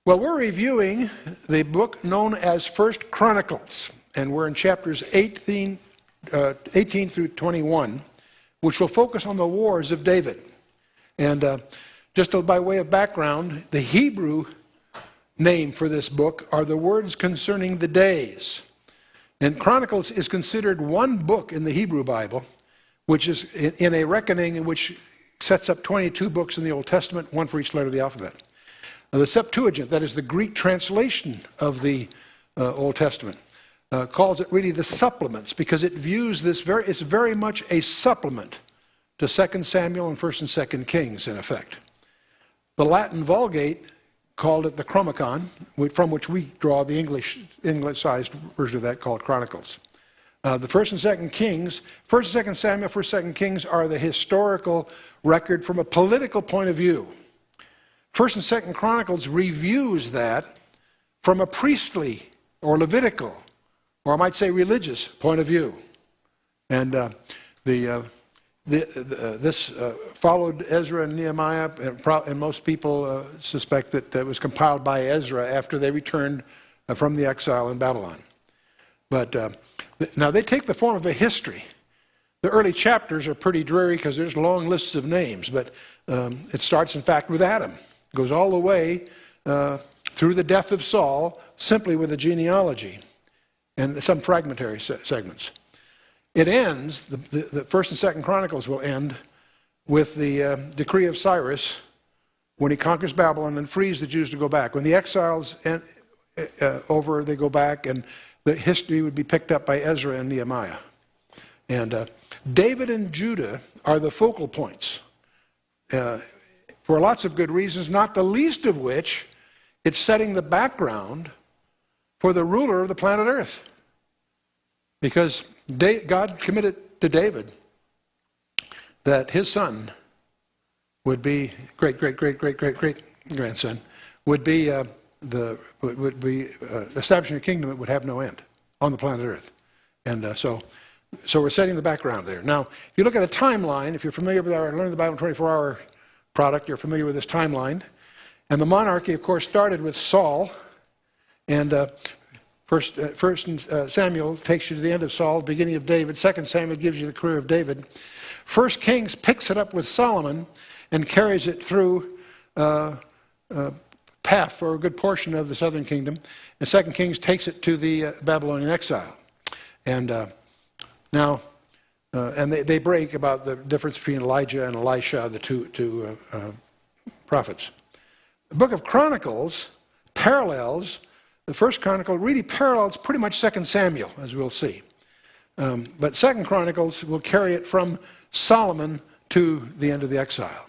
Well, we're reviewing the book known as First Chronicles, and we're in chapters 18 through 21, which will focus on the wars of David. And just by way of background, the Hebrew name for this book are the words concerning the days. And Chronicles is considered one book in the Hebrew Bible, which is in a reckoning which sets up 22 books in the Old Testament, one for each letter of the alphabet. The Septuagint, that is the Greek translation of the Old Testament, calls it really the supplements because it views this it's very much a supplement to 2 Samuel and 1 and 2 Kings, in effect. The Latin Vulgate called it the Chronicon, from which we draw the English-sized version of that called Chronicles. The 1 and 2 Kings, 1 and 2 Samuel, 1 and 2 Kings are the historical record from a political point of view. 1 and 2 Chronicles reviews that from a priestly or Levitical, or I might say religious point of view. And this followed Ezra and Nehemiah, and most people suspect that it was compiled by Ezra after they returned from the exile in Babylon. But now they take the form of a history. The early chapters are pretty dreary because there's long lists of names, but it starts, in fact, with Adam. Goes all the way through the death of Saul, simply with a genealogy and some fragmentary segments. It ends, the 1st and 2nd Chronicles will end with the decree of Cyrus when he conquers Babylon and frees the Jews to go back. When the exiles over, they go back, and the history would be picked up by Ezra and Nehemiah. And David and Judah are the focal points. For lots of good reasons, not the least of which, it's setting the background for the ruler of the planet Earth. Because God committed to David that his son would be, great-grandson, would be establishing a kingdom that would have no end on the planet Earth. And so we're setting the background there. Now, if you look at a timeline, if you're familiar with our Learn the Bible in 24-hour product, you're familiar with this timeline. And the monarchy, of course, started with Saul. And First Samuel takes you to the end of Saul, beginning of David. 2 Samuel gives you the career of David. 1 Kings picks it up with Solomon and carries it through path for a good portion of the southern kingdom. And 2 Kings takes it to the Babylonian exile. And they break about the difference between Elijah and Elisha, the two prophets. The book of Chronicles parallels, the first Chronicle really parallels pretty much 2 Samuel, as we'll see. But 2 Chronicles will carry it from Solomon to the end of the exile.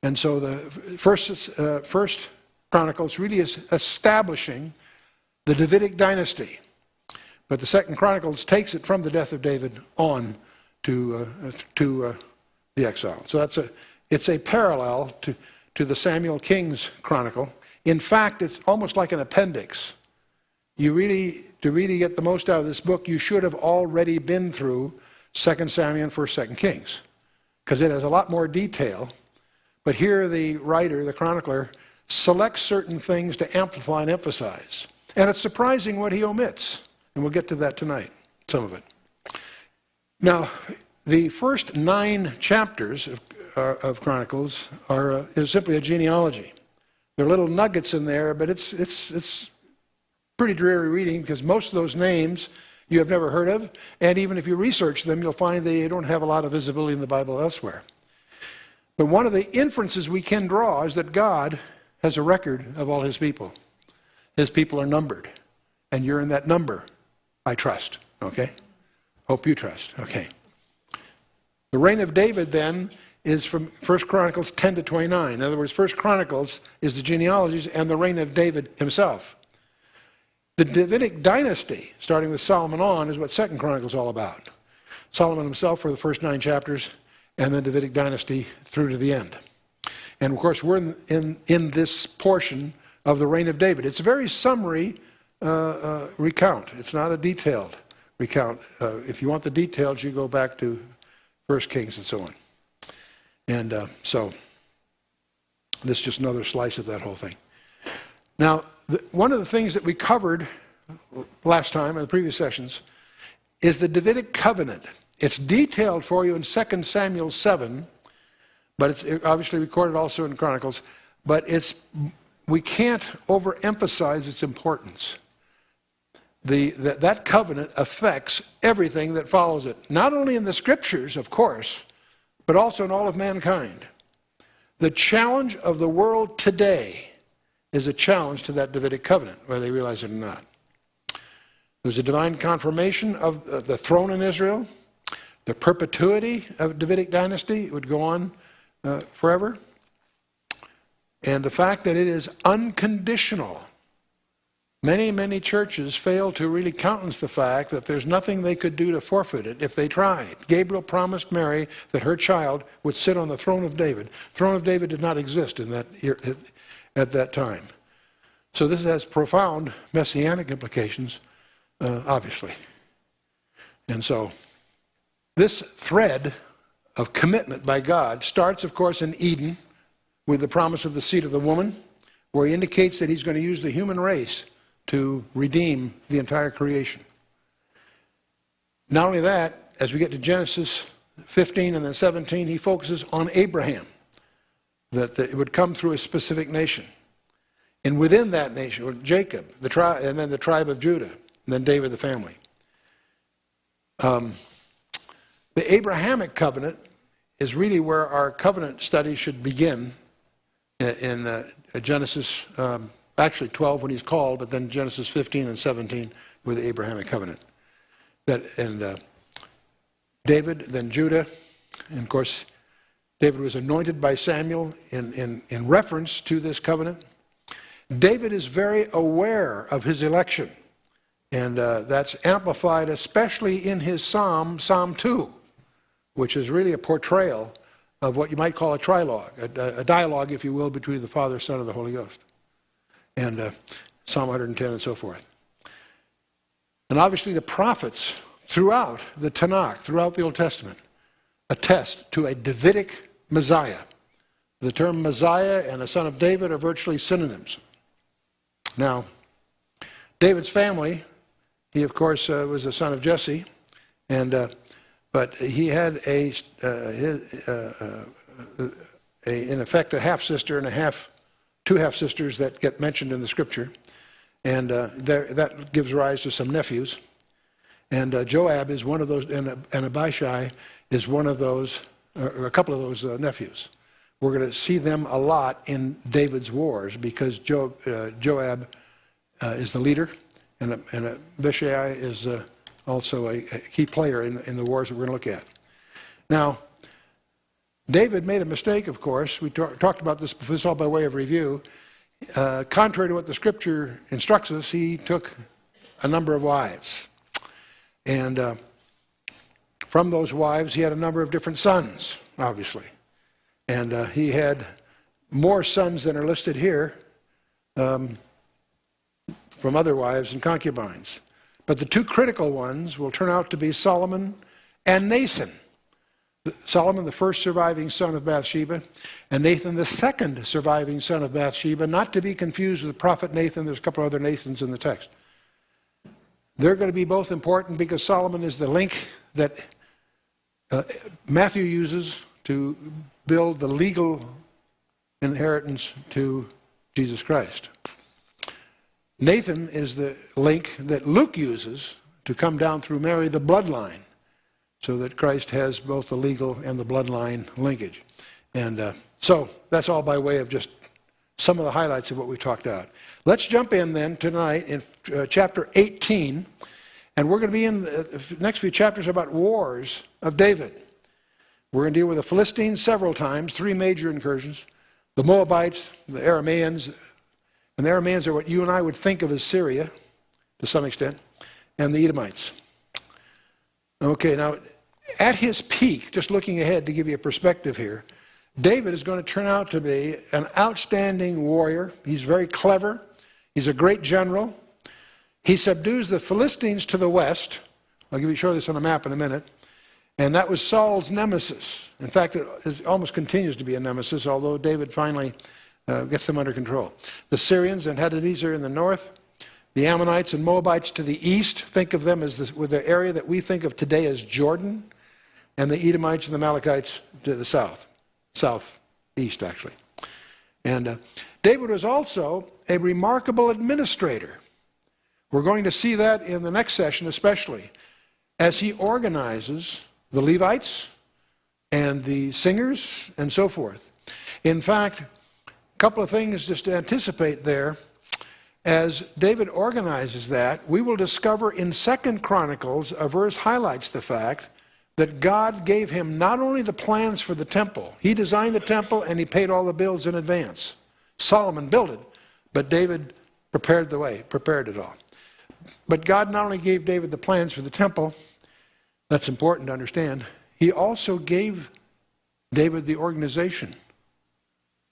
And so the first Chronicles really is establishing the Davidic dynasty. But the 2 Chronicles takes it from the death of David on to the exile. So it's a parallel to the Samuel King's Chronicle. In fact, it's almost like an appendix. To really get the most out of this book, you should have already been through 2 Samuel and 1 2 Kings, because it has a lot more detail. But here the writer, the chronicler, selects certain things to amplify and emphasize. And it's surprising what he omits. And we'll get to that tonight, some of it. Now, the first 9 chapters of Chronicles is simply a genealogy. There are little nuggets in there, but it's pretty dreary reading because most of those names you have never heard of, and even if you research them, you'll find they don't have a lot of visibility in the Bible elsewhere. But one of the inferences we can draw is that God has a record of all his people. His people are numbered, and you're in that number, I trust, okay? Hope you trust, okay. The reign of David, then, is from 1 Chronicles 10 to 29. In other words, 1 Chronicles is the genealogies and the reign of David himself. The Davidic dynasty, starting with Solomon on, is what 2 Chronicles is all about. Solomon himself for the first 9 chapters, and the Davidic dynasty through to the end. And, of course, we're in this portion of the reign of David. It's a very summary recount. It's not a detailed recount. If you want the details, you go back to 1 Kings and so on. And so this is just another slice of that whole thing. Now, one of the things that we covered last time in the previous sessions is the Davidic covenant. It's detailed for you in 2 Samuel 7, but it's obviously recorded also in Chronicles, but we can't overemphasize its importance. That covenant affects everything that follows it, not only in the scriptures, of course, but also in all of mankind. The challenge of the world today is a challenge to that Davidic covenant, whether they realize it or not. There's a divine confirmation of the throne in Israel. The perpetuity of Davidic dynasty would go on forever. And the fact that it is unconditional. Many, many churches fail to really countenance the fact that there's nothing they could do to forfeit it if they tried. Gabriel promised Mary that her child would sit on the throne of David. The throne of David did not exist at that time. So this has profound messianic implications, obviously. And so this thread of commitment by God starts, of course, in Eden with the promise of the seed of the woman, where he indicates that he's going to use the human race to redeem the entire creation. Not only that, as we get to Genesis 15 and then 17, he focuses on Abraham, that it would come through a specific nation. And within that nation, Jacob, and then the tribe of Judah, and then David, the family. The Abrahamic covenant is really where our covenant study should begin in Genesis actually 12 when he's called, but then Genesis 15 and 17 with the Abrahamic covenant. David, then Judah, and of course David was anointed by Samuel in reference to this covenant. David is very aware of his election, and that's amplified especially in his Psalm 2, which is really a portrayal of what you might call a trilogue, a dialogue, if you will, between the Father, Son, and the Holy Ghost. And Psalm 110 and so forth. And obviously the prophets throughout the Tanakh, throughout the Old Testament, attest to a Davidic Messiah. The term Messiah and the son of David are virtually synonyms. Now, David's family, he of course was the son of Jesse, but he had in effect a half-sister and two half-sisters that get mentioned in the scripture, and that gives rise to some nephews. And Joab is one of those, and Abishai is one of those, or a couple of those nephews. We're going to see them a lot in David's wars because Joab is the leader, and Abishai is also a key player in the wars that we're going to look at. Now, David made a mistake, of course. We talked about this before, this all by way of review. Contrary to what the scripture instructs us, he took a number of wives. And from those wives, he had a number of different sons, obviously. And he had more sons than are listed here from other wives and concubines. But the two critical ones will turn out to be Solomon and Nathan. Solomon, the first surviving son of Bathsheba, and Nathan, the second surviving son of Bathsheba, not to be confused with the prophet Nathan. There's a couple of other Nathans in the text. They're going to be both important because Solomon is the link that Matthew uses to build the legal inheritance to Jesus Christ. Nathan is the link that Luke uses to come down through Mary, the bloodline, so that Christ has both the legal and the bloodline linkage. And so that's all by way of just some of the highlights of what we talked about. Let's jump in then tonight in chapter 18, and we're going to be in the next few chapters about wars of David. We're going to deal with the Philistines several times, 3 major incursions, the Moabites, the Arameans, and the Arameans are what you and I would think of as Syria, to some extent, and the Edomites. Okay, now, at his peak, just looking ahead to give you a perspective here, David is going to turn out to be an outstanding warrior. He's very clever. He's a great general. He subdues the Philistines to the west. I'll show this on a map in a minute. And that was Saul's nemesis. In fact, it almost continues to be a nemesis, although David finally gets them under control. The Syrians and Hadadezer in the north, the Ammonites and Moabites to the east, think of them as with the area that we think of today as Jordan, and the Edomites and the Amalekites to the south, southeast actually. And David was also a remarkable administrator. We're going to see that in the next session especially, as he organizes the Levites and the singers and so forth. In fact, a couple of things just to anticipate there. As David organizes that, we will discover in 2 Chronicles, a verse highlights the fact that God gave him not only the plans for the temple, he designed the temple and he paid all the bills in advance. Solomon built it, but David prepared it all. But God not only gave David the plans for the temple, that's important to understand, he also gave David the organization.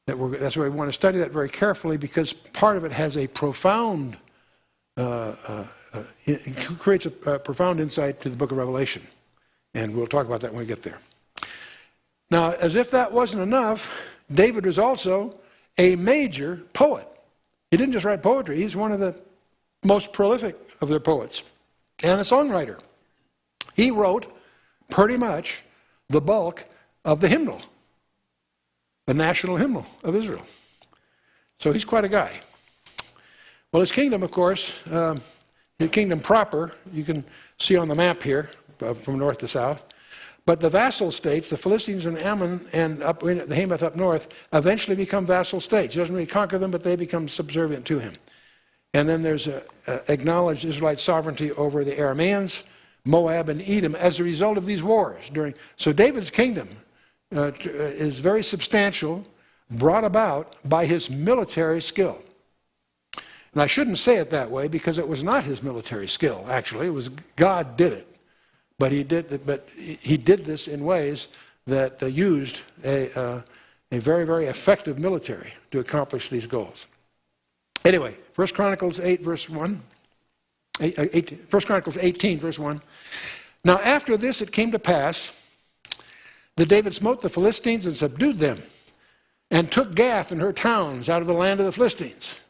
That's why we want to study that very carefully, because part of it has a profound, it creates a profound insight to the book of Revelation. And we'll talk about that when we get there. Now, as if that wasn't enough, David was also a major poet. He didn't just write poetry, he's one of the most prolific of their poets, and a songwriter. He wrote pretty much the bulk of the hymnal, the national hymnal of Israel. So he's quite a guy. Well, his kingdom, of course, his kingdom proper, you can see on the map here, from north to south. But the vassal states, the Philistines and Ammon and the Hamath up north, eventually become vassal states. He doesn't really conquer them, but they become subservient to him. And then there's acknowledged Israelite sovereignty over the Arameans, Moab, and Edom as a result of these wars. So David's kingdom is very substantial, brought about by his military skill. And I shouldn't say it that way, because it was not his military skill, actually. It was God did it. But he did this in ways that used a very, very effective military to accomplish these goals. Anyway, 1 Chronicles 8, verse 1. 1 Chronicles 18, verse 1. Now after this it came to pass that David smote the Philistines and subdued them, and took Gath and her towns out of the land of the Philistines.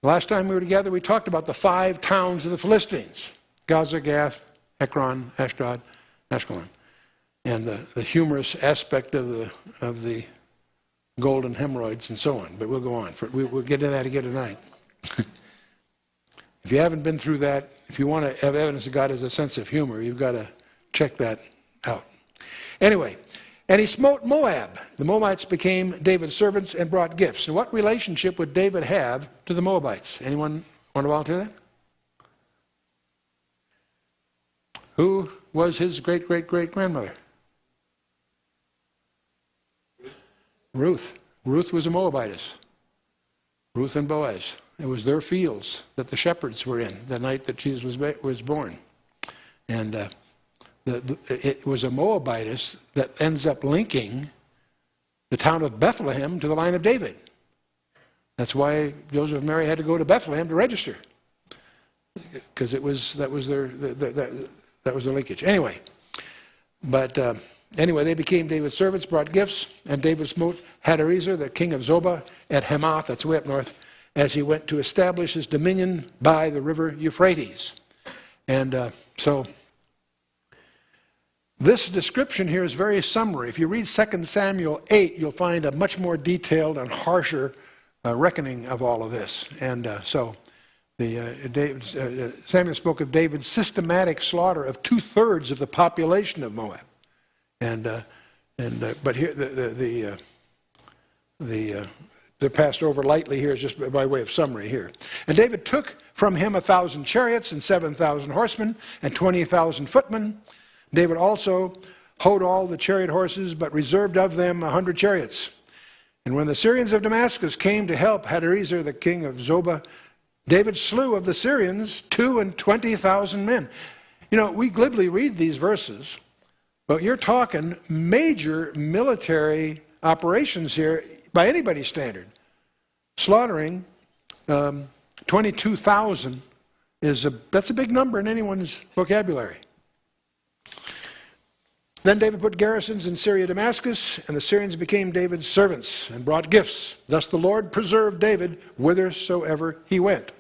Last time we were together, we talked about the 5 towns of the Philistines: Gaza, Gath, Ekron, Ashdod, Ashkelon, and the humorous aspect of the golden hemorrhoids and so on. But we'll go on. We'll get into that again tonight. If you haven't been through that, if you want to have evidence that God has a sense of humor, you've got to check that out. Anyway, and he smote Moab. The Moabites became David's servants and brought gifts. And what relationship would David have to the Moabites? Anyone want to volunteer that? Who was his great-great-great-grandmother? Ruth. Ruth was a Moabitess. Ruth and Boaz. It was their fields that the shepherds were in the night that Jesus was born. And it was a Moabitess that ends up linking the town of Bethlehem to the line of David. That's why Joseph and Mary had to go to Bethlehem to register, because that was their linkage. Anyway, they became David's servants, brought gifts, and David smote Hadarezer, the king of Zobah, at Hamath, that's way up north, as he went to establish his dominion by the river Euphrates. And so this description here is very summary. If you read 2 Samuel 8, you'll find a much more detailed and harsher reckoning of all of this. And Samuel spoke of David's systematic slaughter of 2/3 of the population of Moab. But here they're passed over lightly here, just by way of summary here. And David took from him 1,000 chariots and 7,000 horsemen and 20,000 footmen. David also houghed all the chariot horses, but reserved of them 100 chariots. And when the Syrians of Damascus came to help Hadarezer, the king of Zobah, David slew of the Syrians 22,000 men. You know, we glibly read these verses, but you're talking major military operations here by anybody's standard. Slaughtering 22,000 that's a big number in anyone's vocabulary. Then David put garrisons in Syria, Damascus, and the Syrians became David's servants and brought gifts. Thus the Lord preserved David whithersoever he went.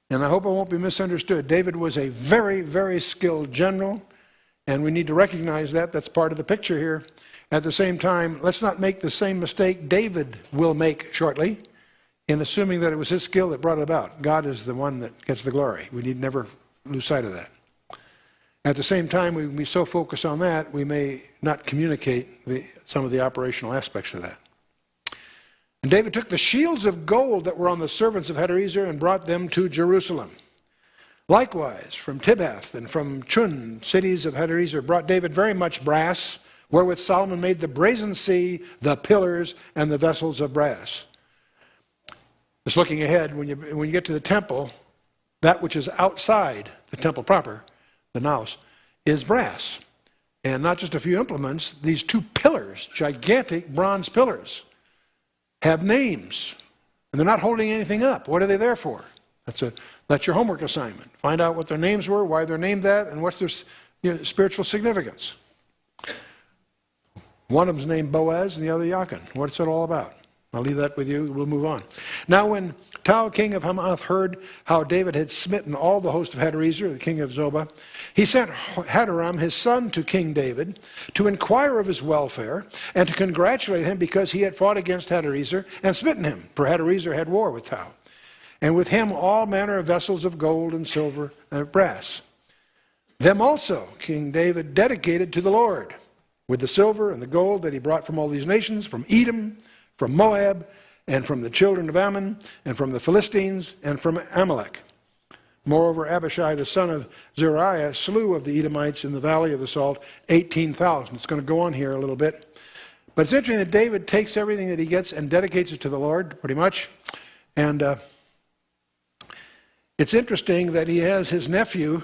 And I hope I won't be misunderstood. David was a very, very skilled general, and we need to recognize that. That's part of the picture here. At the same time, let's not make the same mistake David will make shortly in assuming that it was his skill that brought it about. God is the one that gets the glory. We need never lose sight of that. At the same time, we so focus on that, we may not communicate some of the operational aspects of that. And David took the shields of gold that were on the servants of Hadarezer and brought them to Jerusalem. Likewise, from Tibhath and from Chun, cities of Hadarezer, brought David very much brass, wherewith Solomon made the brazen sea, the pillars, and the vessels of brass. Just looking ahead, when you get to the temple, that which is outside the temple proper, the naos, is brass. And not just a few implements, these two pillars, gigantic bronze pillars, have names. And they're not holding anything up. What are they there for? That's your homework assignment. Find out what their names were, why they're named that, and what's their spiritual significance. One of them's named Boaz and the other Jachin. What's it all about? I'll leave that with you. We'll move on. Now when Tou, king of Hamath, heard how David had smitten all the host of Hadarezer, the king of Zobah, he sent Hadaram, his son, to King David to inquire of his welfare and to congratulate him because he had fought against Hadarezer and smitten him, for Hadarezer had war with Tou, and with him all manner of vessels of gold and silver and brass. Them also King David dedicated to the Lord, with the silver and the gold that he brought from all these nations, from Edom, from Moab, and from the children of Ammon, and from the Philistines, and from Amalek. Moreover, Abishai, the son of Zeruiah, slew of the Edomites in the valley of the salt 18,000. It's going to go on here a little bit. But it's interesting that David takes everything that he gets and dedicates it to the Lord, pretty much. And it's interesting that he has his nephew,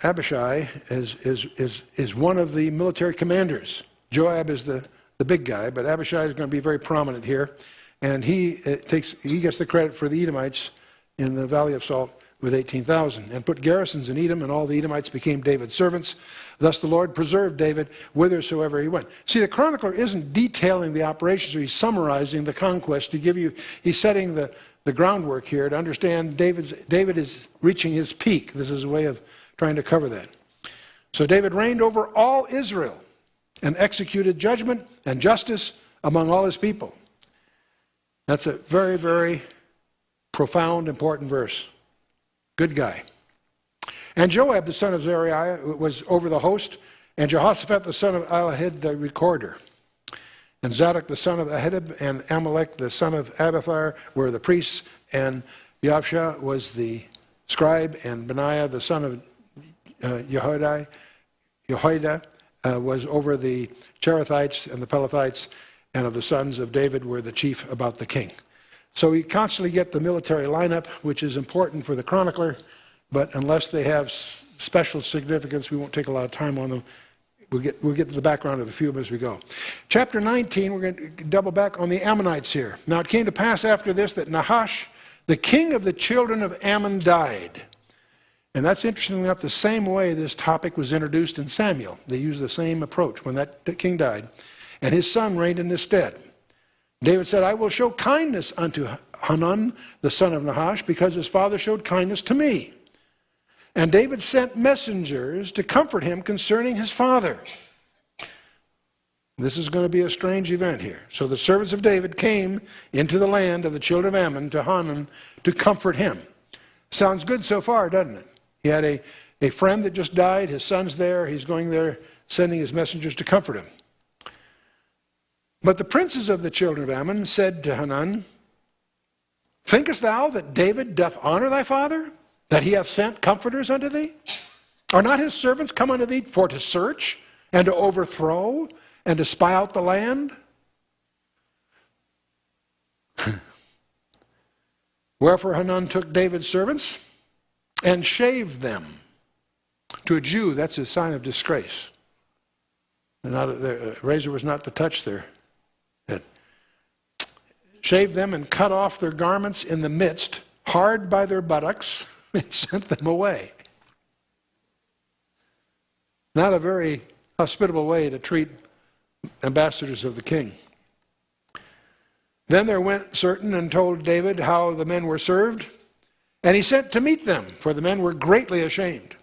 Abishai is one of the military commanders. Joab is the big guy, but Abishai is going to be very prominent here. And he gets the credit for the Edomites in the Valley of Salt with 18,000, and put garrisons in Edom, and all the Edomites became David's servants. Thus the Lord preserved David whithersoever he went. See, the chronicler isn't detailing the operations, or he's summarizing the conquest to give you, he's setting the groundwork here to understand David is reaching his peak. This is a way of trying to cover that. So David reigned over all Israel and executed judgment and justice among all his people. That's a very, very profound, important verse. Good guy. And Joab, the son of Zeruiah, was over the host, and Jehoshaphat, the son of Ahilud, the recorder. And Zadok, the son of Ahitub, and Amalek, the son of Abiathar, were the priests, and Yavsha was the scribe, and Benaiah, the son of Jehoiada, was over the Cherethites and the Pelethites, and of the sons of David were the chief about the king. So we constantly get the military lineup, which is important for the chronicler, but unless they have special significance, we won't take a lot of time on them. We'll get to the background of a few of them as we go. Chapter 19, we're going to double back on the Ammonites here. Now it came to pass after this that Nahash, the king of the children of Ammon, died. And that's interesting enough, the same way this topic was introduced in Samuel. They used the same approach when that king died. And his son reigned in his stead. David said, I will show kindness unto Hanun, the son of Nahash, because his father showed kindness to me. And David sent messengers to comfort him concerning his father. This is going to be a strange event here. So the servants of David came into the land of the children of Ammon to Hanun to comfort him. Sounds good so far, doesn't it? He had a friend that just died. His son's there. He's going there, sending his messengers to comfort him. But the princes of the children of Ammon said to Hanun, thinkest thou that David doth honor thy father, that he hath sent comforters unto thee? Are not his servants come unto thee for to search, and to overthrow, and to spy out the land? Wherefore Hanun took David's servants and shaved them. To a Jew, that's a sign of disgrace. The razor was not to touch their head. Shaved them and cut off their garments in the midst, hard by their buttocks, and sent them away. not a very hospitable way to treat ambassadors of the king. Then there went certain and told David how the men were served, and he sent to meet them, for the men were greatly ashamed.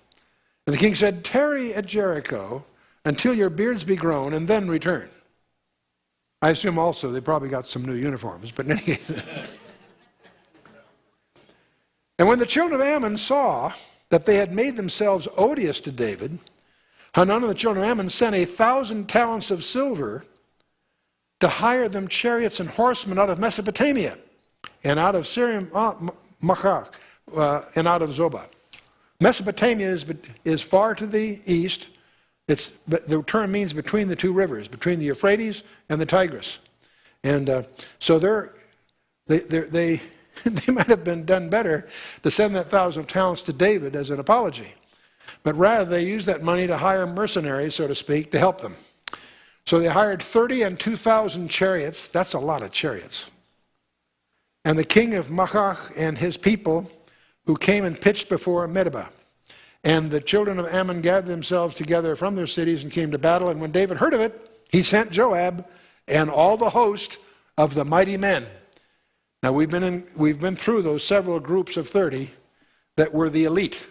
And the king said, "Tarry at Jericho until your beards be grown, and then return." I assume also they probably got some new uniforms, but in any case. And when the children of Ammon saw that they had made themselves odious to David, Hanun and the children of Ammon sent 1,000 talents of silver to hire them chariots and horsemen out of Mesopotamia, and out of Syrian Machach, and out of Zobah. Mesopotamia is far to the east. The term means between the two rivers, between the Euphrates and the Tigris. And so they might have been done better to send that 1,000 talents to David as an apology. But rather, they used that money to hire mercenaries, so to speak, to help them. So they hired 30 and 2,000 chariots. That's a lot of chariots. And the king of Machach and his people, who came and pitched before Medeba. And the children of Ammon gathered themselves together from their cities and came to battle. And when David heard of it, he sent Joab and all the host of the mighty men. Now we've been through those several groups of 30 that were the elite,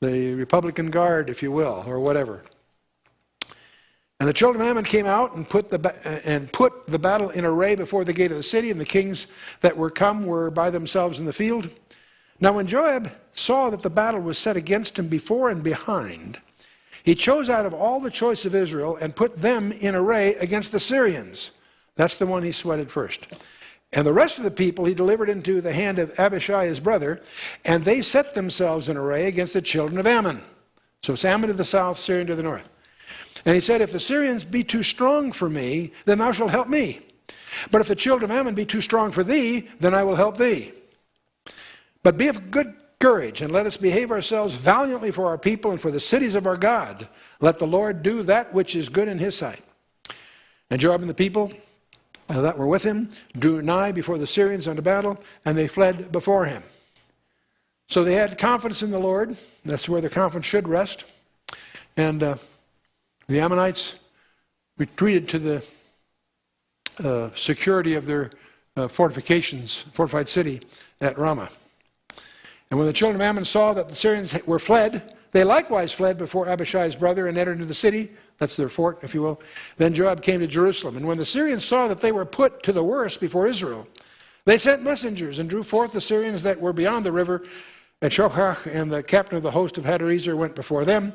the Republican Guard, if you will, or whatever. And the children of Ammon came out and put the battle in array before the gate of the city, and the kings that were come were by themselves in the field. Now when Joab saw that the battle was set against him before and behind, he chose out of all the choice of Israel and put them in array against the Syrians. That's the one he sweated first. And the rest of the people he delivered into the hand of Abishai his brother, and they set themselves in array against the children of Ammon. So it's Ammon to the south, Syrian to the north. And he said, "If the Syrians be too strong for me, then thou shalt help me. But if the children of Ammon be too strong for thee, then I will help thee. But be of good courage, and let us behave ourselves valiantly for our people and for the cities of our God. Let the Lord do that which is good in his sight." And Joab and the people that were with him drew nigh before the Syrians unto battle, and they fled before him. So they had confidence in the Lord. That's where the confidence should rest. And the Ammonites retreated to the security of their fortified city at Ramah. And when the children of Ammon saw that the Syrians were fled, they likewise fled before Abishai's brother and entered into the city. That's their fort, if you will. Then Joab came to Jerusalem. And when the Syrians saw that they were put to the worst before Israel, they sent messengers and drew forth the Syrians that were beyond the river. And Shochach and the captain of the host of Hadarezer went before them.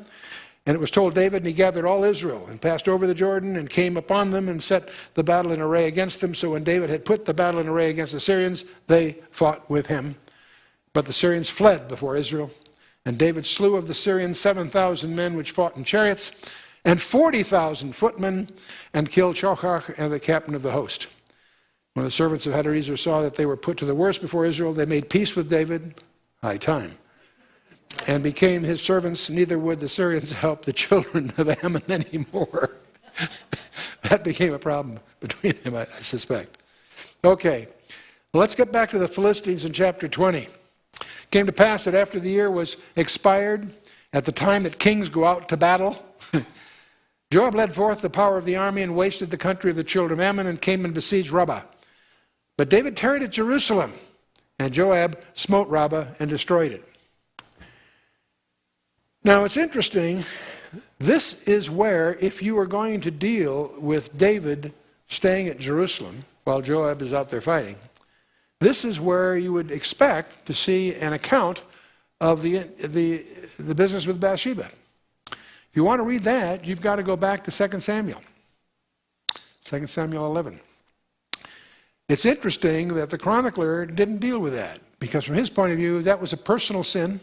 And it was told David, and he gathered all Israel and passed over the Jordan and came upon them and set the battle in array against them. So when David had put the battle in array against the Syrians, they fought with him. But the Syrians fled before Israel. And David slew of the Syrians 7,000 men which fought in chariots, and 40,000 footmen, and killed Shochach and the captain of the host. When the servants of Hadarezer saw that they were put to the worst before Israel, they made peace with David, high time, and became his servants. Neither would the Syrians help the children of Ammon anymore. That became a problem between them, I suspect. Okay, well, let's get back to the Philistines in chapter 20. It came to pass that after the year was expired, at the time that kings go out to battle, Joab led forth the power of the army and wasted the country of the children of Ammon and came and besieged Rabbah. But David tarried at Jerusalem, and Joab smote Rabbah and destroyed it. Now it's interesting, this is where, if you are going to deal with David staying at Jerusalem while Joab is out there fighting, this is where you would expect to see an account of the business with Bathsheba. If you want to read that, you've got to go back to 2 Samuel. 2 Samuel 11. It's interesting that the chronicler didn't deal with that, because from his point of view, that was a personal sin.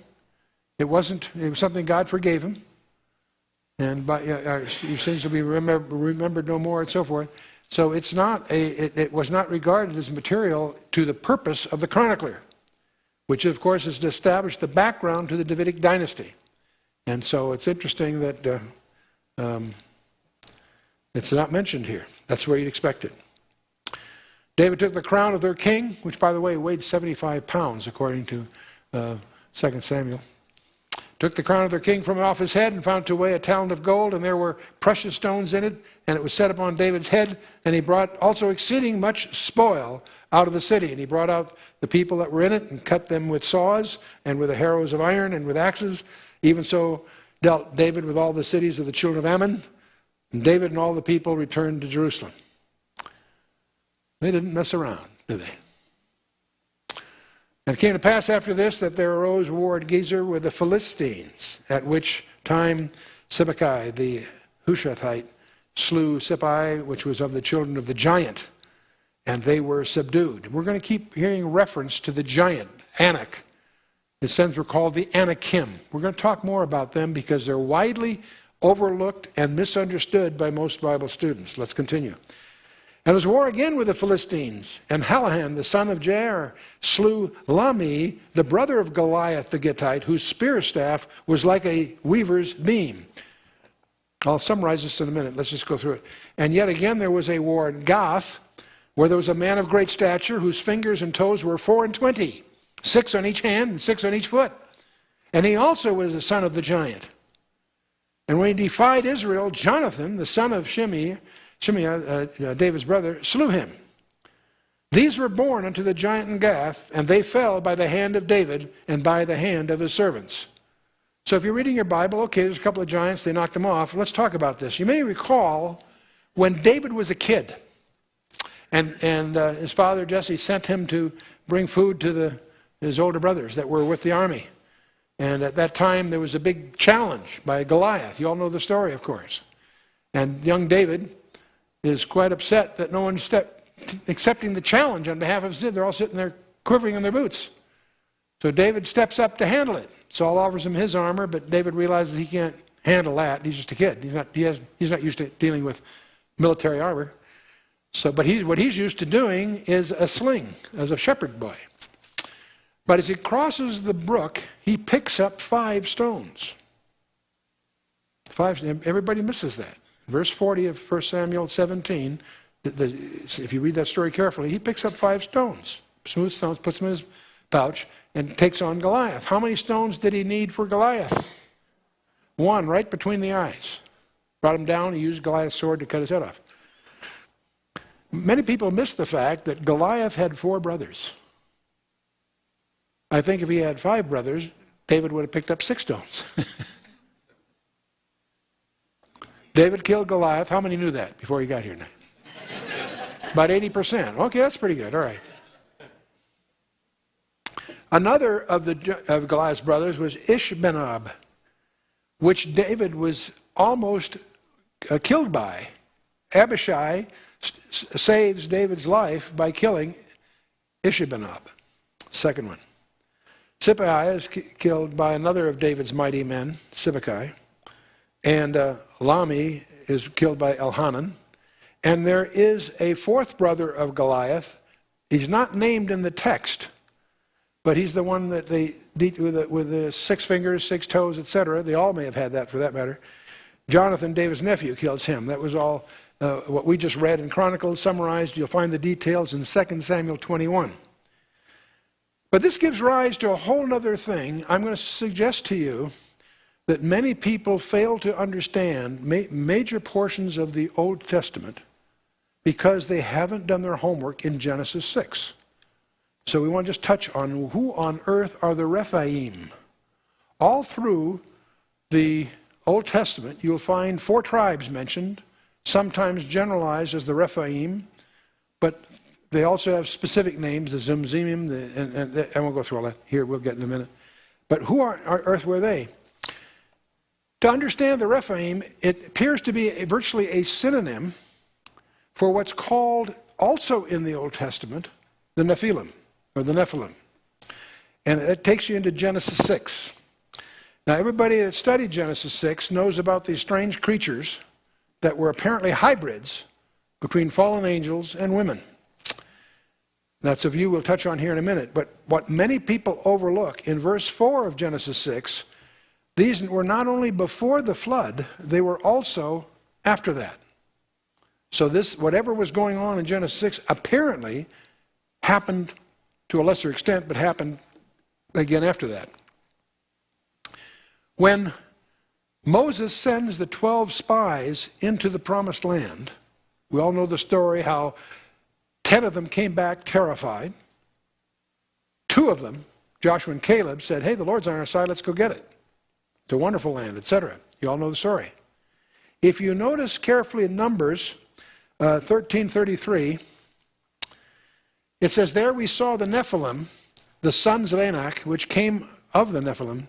It was something God forgave him. And your sins will be remembered no more, and so forth. So it was not regarded as material to the purpose of the chronicler, which of course is to establish the background to the Davidic dynasty. And so it's interesting that it's not mentioned here. That's where you'd expect it. David took the crown of their king, which by the way weighed 75 pounds according to 2 Samuel. took the crown of their king from off his head and found to weigh a talent of gold, and there were precious stones in it, and it was set upon David's head. And he brought also exceeding much spoil out of the city. And he brought out the people that were in it and cut them with saws and with the harrows of iron and with axes. Even so dealt David with all the cities of the children of Ammon. And David and all the people returned to Jerusalem. They didn't mess around, did they? And it came to pass after this that there arose war at Gezer with the Philistines, at which time Sibbecai the Hushathite slew Sippai, which was of the children of the giant, and they were subdued. We're going to keep hearing reference to the giant, Anak. His sons were called the Anakim. We're going to talk more about them because they're widely overlooked and misunderstood by most Bible students. Let's continue. And there was war again with the Philistines, and Halahan, the son of Jair, slew Lami, the brother of Goliath the Gittite, whose spear staff was like a weaver's beam. I'll summarize this in a minute. Let's just go through it. And yet again there was a war in Gath, where there was a man of great stature, whose fingers and toes were 24, 6 on each hand and 6 on each foot. And he also was a son of the giant. And when he defied Israel, Jonathan, the son of Shimei, David's brother, slew him. These were born unto the giant in Gath, and they fell by the hand of David and by the hand of his servants. So if you're reading your Bible, okay, there's a couple of giants, they knocked them off. Let's talk about this. You may recall when David was a kid, and his father Jesse sent him to bring food to his older brothers that were with the army. And at that time, there was a big challenge by Goliath. You all know the story, of course. And young David is quite upset that no one's accepting the challenge on behalf of Sid. They're all sitting there quivering in their boots. So David steps up to handle it. Saul offers him his armor, but David realizes he can't handle that. He's just a kid. He's not used to dealing with military armor. But what he's used to doing is a sling as a shepherd boy. But as he crosses the brook, he picks up 5 stones. 5. Everybody misses that. Verse 40 of 1 Samuel 17, if you read that story carefully, he picks up 5 stones, smooth stones, puts them in his pouch, and takes on Goliath. How many stones did he need for Goliath? 1, right between the eyes. Brought him down, he used Goliath's sword to cut his head off. Many people miss the fact that Goliath had 4 brothers. I think if he had 5 brothers, David would have picked up 6 stones. David killed Goliath. How many knew that before he got here now? About 80%. Okay, that's pretty good. All right. Another of Goliath's brothers was Ishbenob, which David was almost killed by. Abishai saves David's life by killing Ishbenob. Second one. Sippai is killed by another of David's mighty men, Sibbecai. And Lami is killed by Elhanan. And there is a 4th brother of Goliath. He's not named in the text, but he's the one that they beat with the 6 fingers, 6 toes, etc. They all may have had that for that matter. Jonathan, David's nephew, kills him. That was all what we just read in Chronicles, summarized. You'll find the details in 2 Samuel 21. But this gives rise to a whole other thing. I'm going to suggest to you that many people fail to understand major portions of the Old Testament because they haven't done their homework in Genesis 6. So we want to just touch on who on earth are the Rephaim. All through the Old Testament, you'll find 4 tribes mentioned, sometimes generalized as the Rephaim, but they also have specific names, the Zimzimim, and I won't go through all that here, we'll get in a minute. But who on earth were they? To understand the Rephaim, it appears to be virtually a synonym for what's called, also in the Old Testament, the Nephilim, or the Nephilim. And it takes you into Genesis 6. Now, everybody that studied Genesis 6 knows about these strange creatures that were apparently hybrids between fallen angels and women. That's a view we'll touch on here in a minute. But what many people overlook, in verse 4 of Genesis 6, these were not only before the flood, they were also after that. So this, whatever was going on in Genesis 6, apparently happened to a lesser extent, but happened again after that. When Moses sends the 12 spies into the promised land, we all know the story how 10 of them came back terrified. 2 of them, Joshua and Caleb, said, hey, the Lord's on our side, let's go get it. It's a wonderful land, etc. You all know the story. If you notice carefully in Numbers 13:33, it says, there we saw the Nephilim, the sons of Anak, which came of the Nephilim,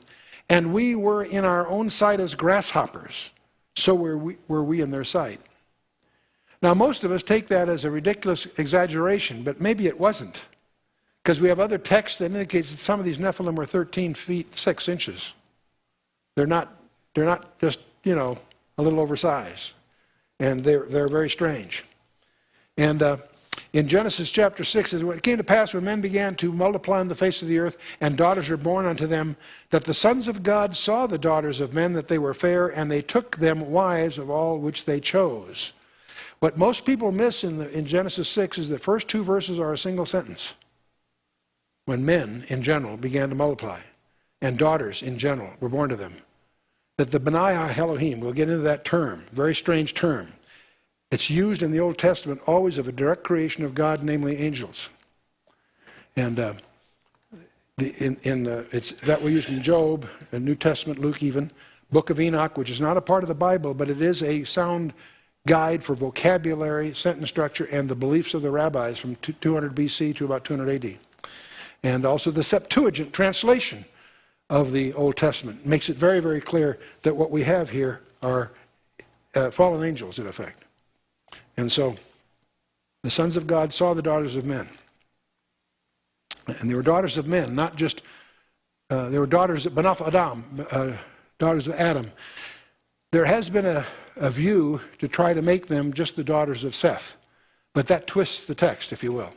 and we were in our own sight as grasshoppers, so were we in their sight. Now, most of us take that as a ridiculous exaggeration, but maybe it wasn't, because we have other texts that indicates that some of these Nephilim were 13 feet 6 inches. They're not just, a little oversized, and they're very strange. And in Genesis chapter 6, it says, when it came to pass when men began to multiply on the face of the earth, and daughters were born unto them, that the sons of God saw the daughters of men, that they were fair, and they took them wives of all which they chose. What most people miss in Genesis 6 is the first 2 verses are a single sentence. When men, in general, began to multiply, and daughters, in general, were born to them. That the Benai Elohim, we'll get into that term, very strange term. It's used in the Old Testament always of a direct creation of God, namely angels. And it's that we use in Job, the New Testament, Luke even, Book of Enoch, which is not a part of the Bible, but it is a sound guide for vocabulary, sentence structure, and the beliefs of the rabbis from 200 BC to about 200 AD. And also the Septuagint translation of the Old Testament makes it very, very clear that what we have here are fallen angels, in effect. And so the sons of God saw the daughters of men. And they were daughters of men, not just, they were daughters of Banaf Adam, daughters of Adam. There has been a view to try to make them just the daughters of Seth, but that twists the text, if you will.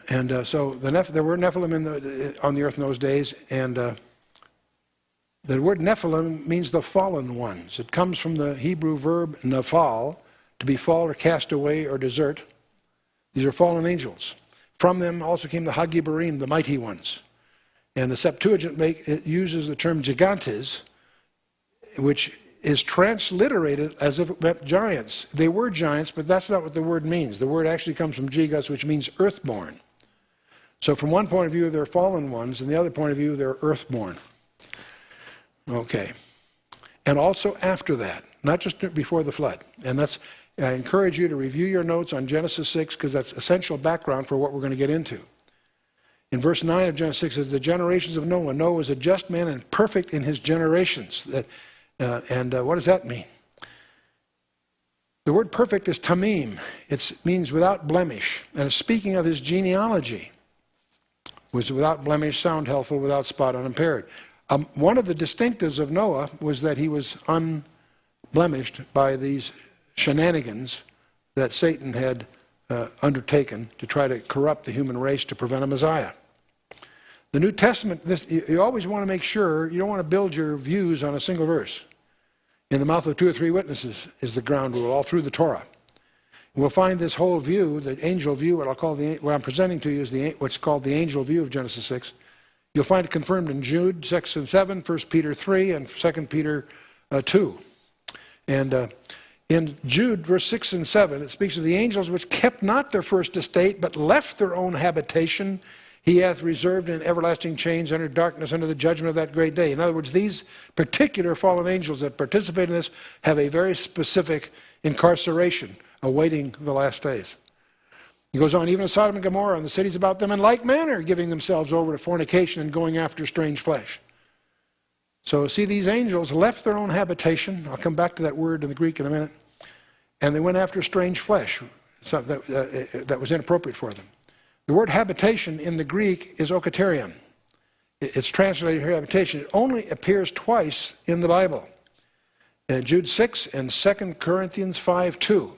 And so there were Nephilim on the earth in those days, and the word Nephilim means the fallen ones. It comes from the Hebrew verb naphal, to be fall or cast away or desert. These are fallen angels. From them also came the Hagibarim, the mighty ones. And the Septuagint uses the term gigantes, which is transliterated as if it meant giants. They were giants, but that's not what the word means. The word actually comes from gigas, which means earthborn. So from one point of view, they're fallen ones, and the other point of view, they're earthborn. Okay. And also after that, not just before the flood. And I encourage you to review your notes on Genesis 6, because that's essential background for what we're going to get into. In verse 9 of Genesis 6, it says, the generations of Noah. Noah was a just man and perfect in his generations. What does that mean? The word perfect is tamim. It means without blemish. And speaking of his genealogy, was without blemish, sound, healthful, without spot, unimpaired. One of the distinctives of Noah was that he was unblemished by these shenanigans that Satan had undertaken to try to corrupt the human race to prevent a Messiah. The New Testament, you always want to make sure, you don't want to build your views on a single verse. In the mouth of 2 or 3 witnesses is the ground rule all through the Torah. And we'll find this whole view, the angel view, what I'm presenting to you is what's called the angel view of Genesis 6. You'll find it confirmed in Jude 6 and 7, 1 Peter 3, and 2 Peter 2. And in Jude, verse 6 and 7, it speaks of the angels which kept not their first estate, but left their own habitation. He hath reserved in everlasting chains under darkness under the judgment of that great day. In other words, these particular fallen angels that participate in this have a very specific incarceration awaiting the last days. He goes on, even as Sodom and Gomorrah and the cities about them in like manner, giving themselves over to fornication and going after strange flesh. So see, these angels left their own habitation. I'll come back to that word in the Greek in a minute. And they went after strange flesh that was inappropriate for them. The word habitation in the Greek is okaterion. It's translated here habitation. It only appears twice in the Bible. In Jude 6 and 2 Corinthians 5:2.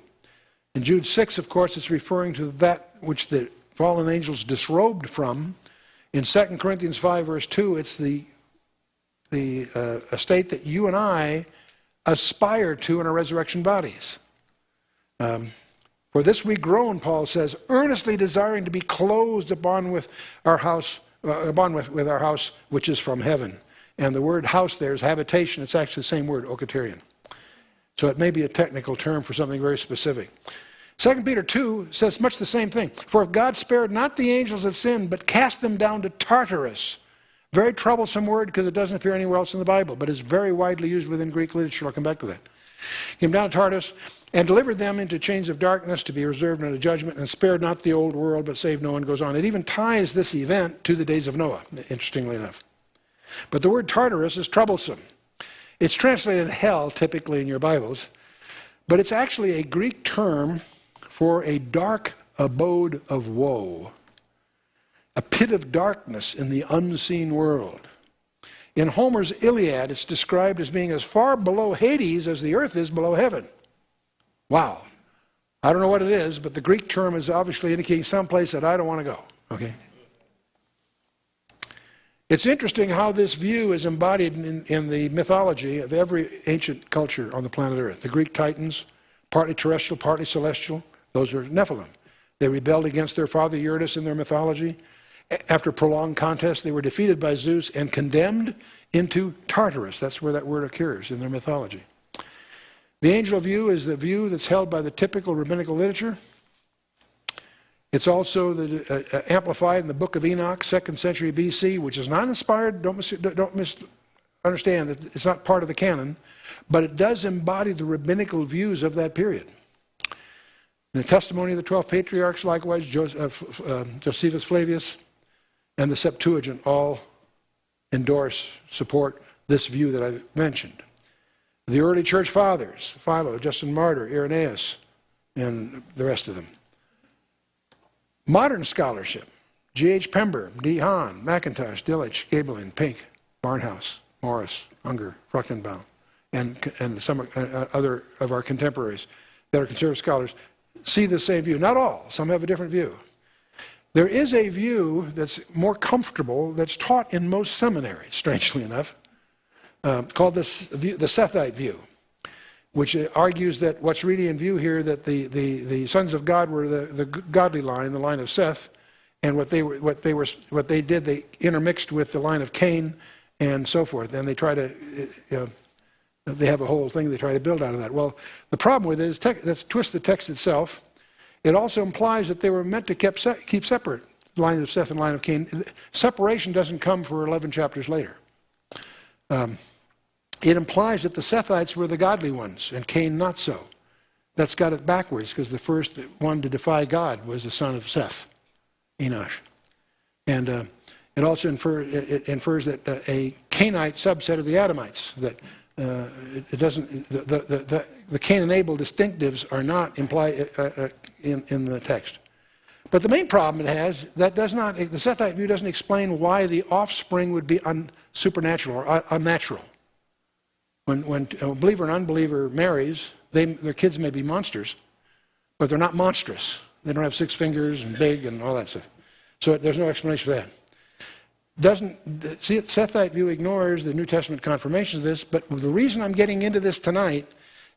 In Jude 6, of course, it's referring to that which the fallen angels disrobed from. In 2 Corinthians 5, verse 2, it's the estate that you and I aspire to in our resurrection bodies. For this we groan, Paul says, earnestly desiring to be clothed upon with our house, with our house which is from heaven. And the word house there is habitation. It's actually the same word, okaterion. So it may be a technical term for something very specific. 2 Peter 2 says much the same thing. For if God spared not the angels that sinned, but cast them down to Tartarus. Very troublesome word because it doesn't appear anywhere else in the Bible, but is very widely used within Greek literature. I'll come back to that. Came down to Tartarus and delivered them into chains of darkness to be reserved unto judgment, and spared not the old world, but saved Noah, and goes on. It even ties this event to the days of Noah, interestingly enough. But the word Tartarus is troublesome. It's translated hell, typically in your Bibles, but it's actually a Greek term for a dark abode of woe, a pit of darkness in the unseen world. In Homer's Iliad, it's described as being as far below Hades as the earth is below heaven. Wow. I don't know what it is, but the Greek term is obviously indicating someplace that I don't want to go. Okay? It's interesting how this view is embodied in the mythology of every ancient culture on the planet Earth. The Greek Titans, partly terrestrial, partly celestial, those are Nephilim. They rebelled against their father Uranus in their mythology. After prolonged contest, they were defeated by Zeus and condemned into Tartarus. That's where that word occurs in their mythology. The angel view is the view that's held by the typical rabbinical literature. It's also amplified in the book of Enoch, 2nd century BC, which is not inspired. Don't misunderstand that it's not part of the canon, but it does embody the rabbinical views of that period. In the testimony of the 12 patriarchs, likewise, Josephus Flavius and the Septuagint all endorse, support this view that I mentioned. The early church fathers, Philo, Justin Martyr, Irenaeus, and the rest of them. Modern scholarship, G.H. Pember, D. Hahn, McIntosh, Dillich, Gabelin, Pink, Barnhouse, Morris, Unger, Fruchtenbaum, and some other of our contemporaries that are conservative scholars see the same view. Not all, some have a different view. There is a view that's more comfortable that's taught in most seminaries, strangely enough, called the Sethite view, which argues that what's really in view here, that the sons of God were the godly line, the line of Seth, and what they did, they intermixed with the line of Cain and so forth, and they try to, they have a whole thing they try to build out of that. Well, the problem with it is, let's twist the text itself. It also implies that they were meant to keep separate, the line of Seth and line of Cain. Separation doesn't come for 11 chapters later. It implies that the Sethites were the godly ones, and Cain not so. That's got it backwards, because the first one to defy God was the son of Seth, Enosh. And it also infers that a Cainite subset of the Adamites, that the Cain-and-Abel distinctives are not implied in the text. But the main problem it has, the Sethite view doesn't explain why the offspring would be supernatural or unnatural. When a believer and unbeliever marries, their kids may be monsters, but they're not monstrous. They don't have 6 fingers and big and all that stuff. So there's no explanation for that. The Sethite view ignores the New Testament confirmations of this, but the reason I'm getting into this tonight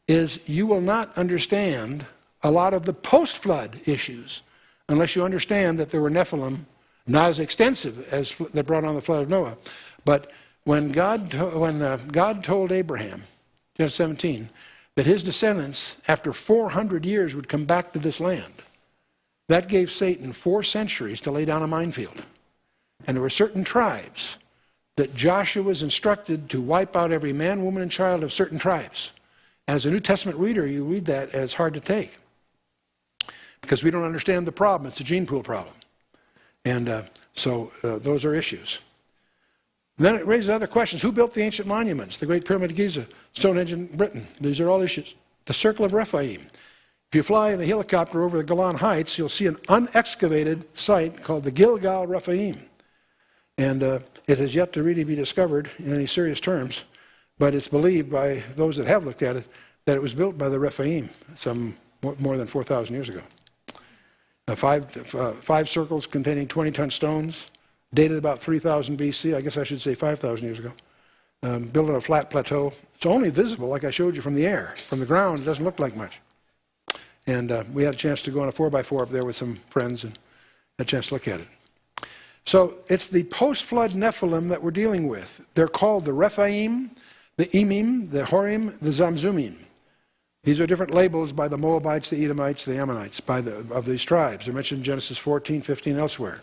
is you will not understand a lot of the post-flood issues unless you understand that there were Nephilim, not as extensive as that brought on the flood of Noah. But when God told Abraham, Genesis 17, that his descendants, after 400 years, would come back to this land, that gave Satan 4 centuries to lay down a minefield. And there were certain tribes that Joshua was instructed to wipe out every man, woman, and child of certain tribes. As a New Testament reader, you read that and it's hard to take, because we don't understand the problem. It's a gene pool problem. And so those are issues. And then it raises other questions. Who built the ancient monuments? The Great Pyramid of Giza, Stonehenge in Britain. These are all issues. The Circle of Rephaim. If you fly in a helicopter over the Golan Heights, you'll see an unexcavated site called the Gilgal Rephaim. And it has yet to really be discovered in any serious terms, but it's believed by those that have looked at it that it was built by the Rephaim some more than 4,000 years ago. 5 circles containing 20-ton stones, dated about 3,000 BC, I guess I should say 5,000 years ago, built on a flat plateau. It's only visible, like I showed you, from the air. From the ground, it doesn't look like much. And we had a chance to go on a 4x4 up there with some friends and had a chance to look at it. So it's the post-flood Nephilim that we're dealing with. They're called the Rephaim, the Emim, the Horim, the Zamzumim. These are different labels by the Moabites, the Edomites, the Ammonites, of these tribes. They're mentioned in Genesis 14, 15, elsewhere.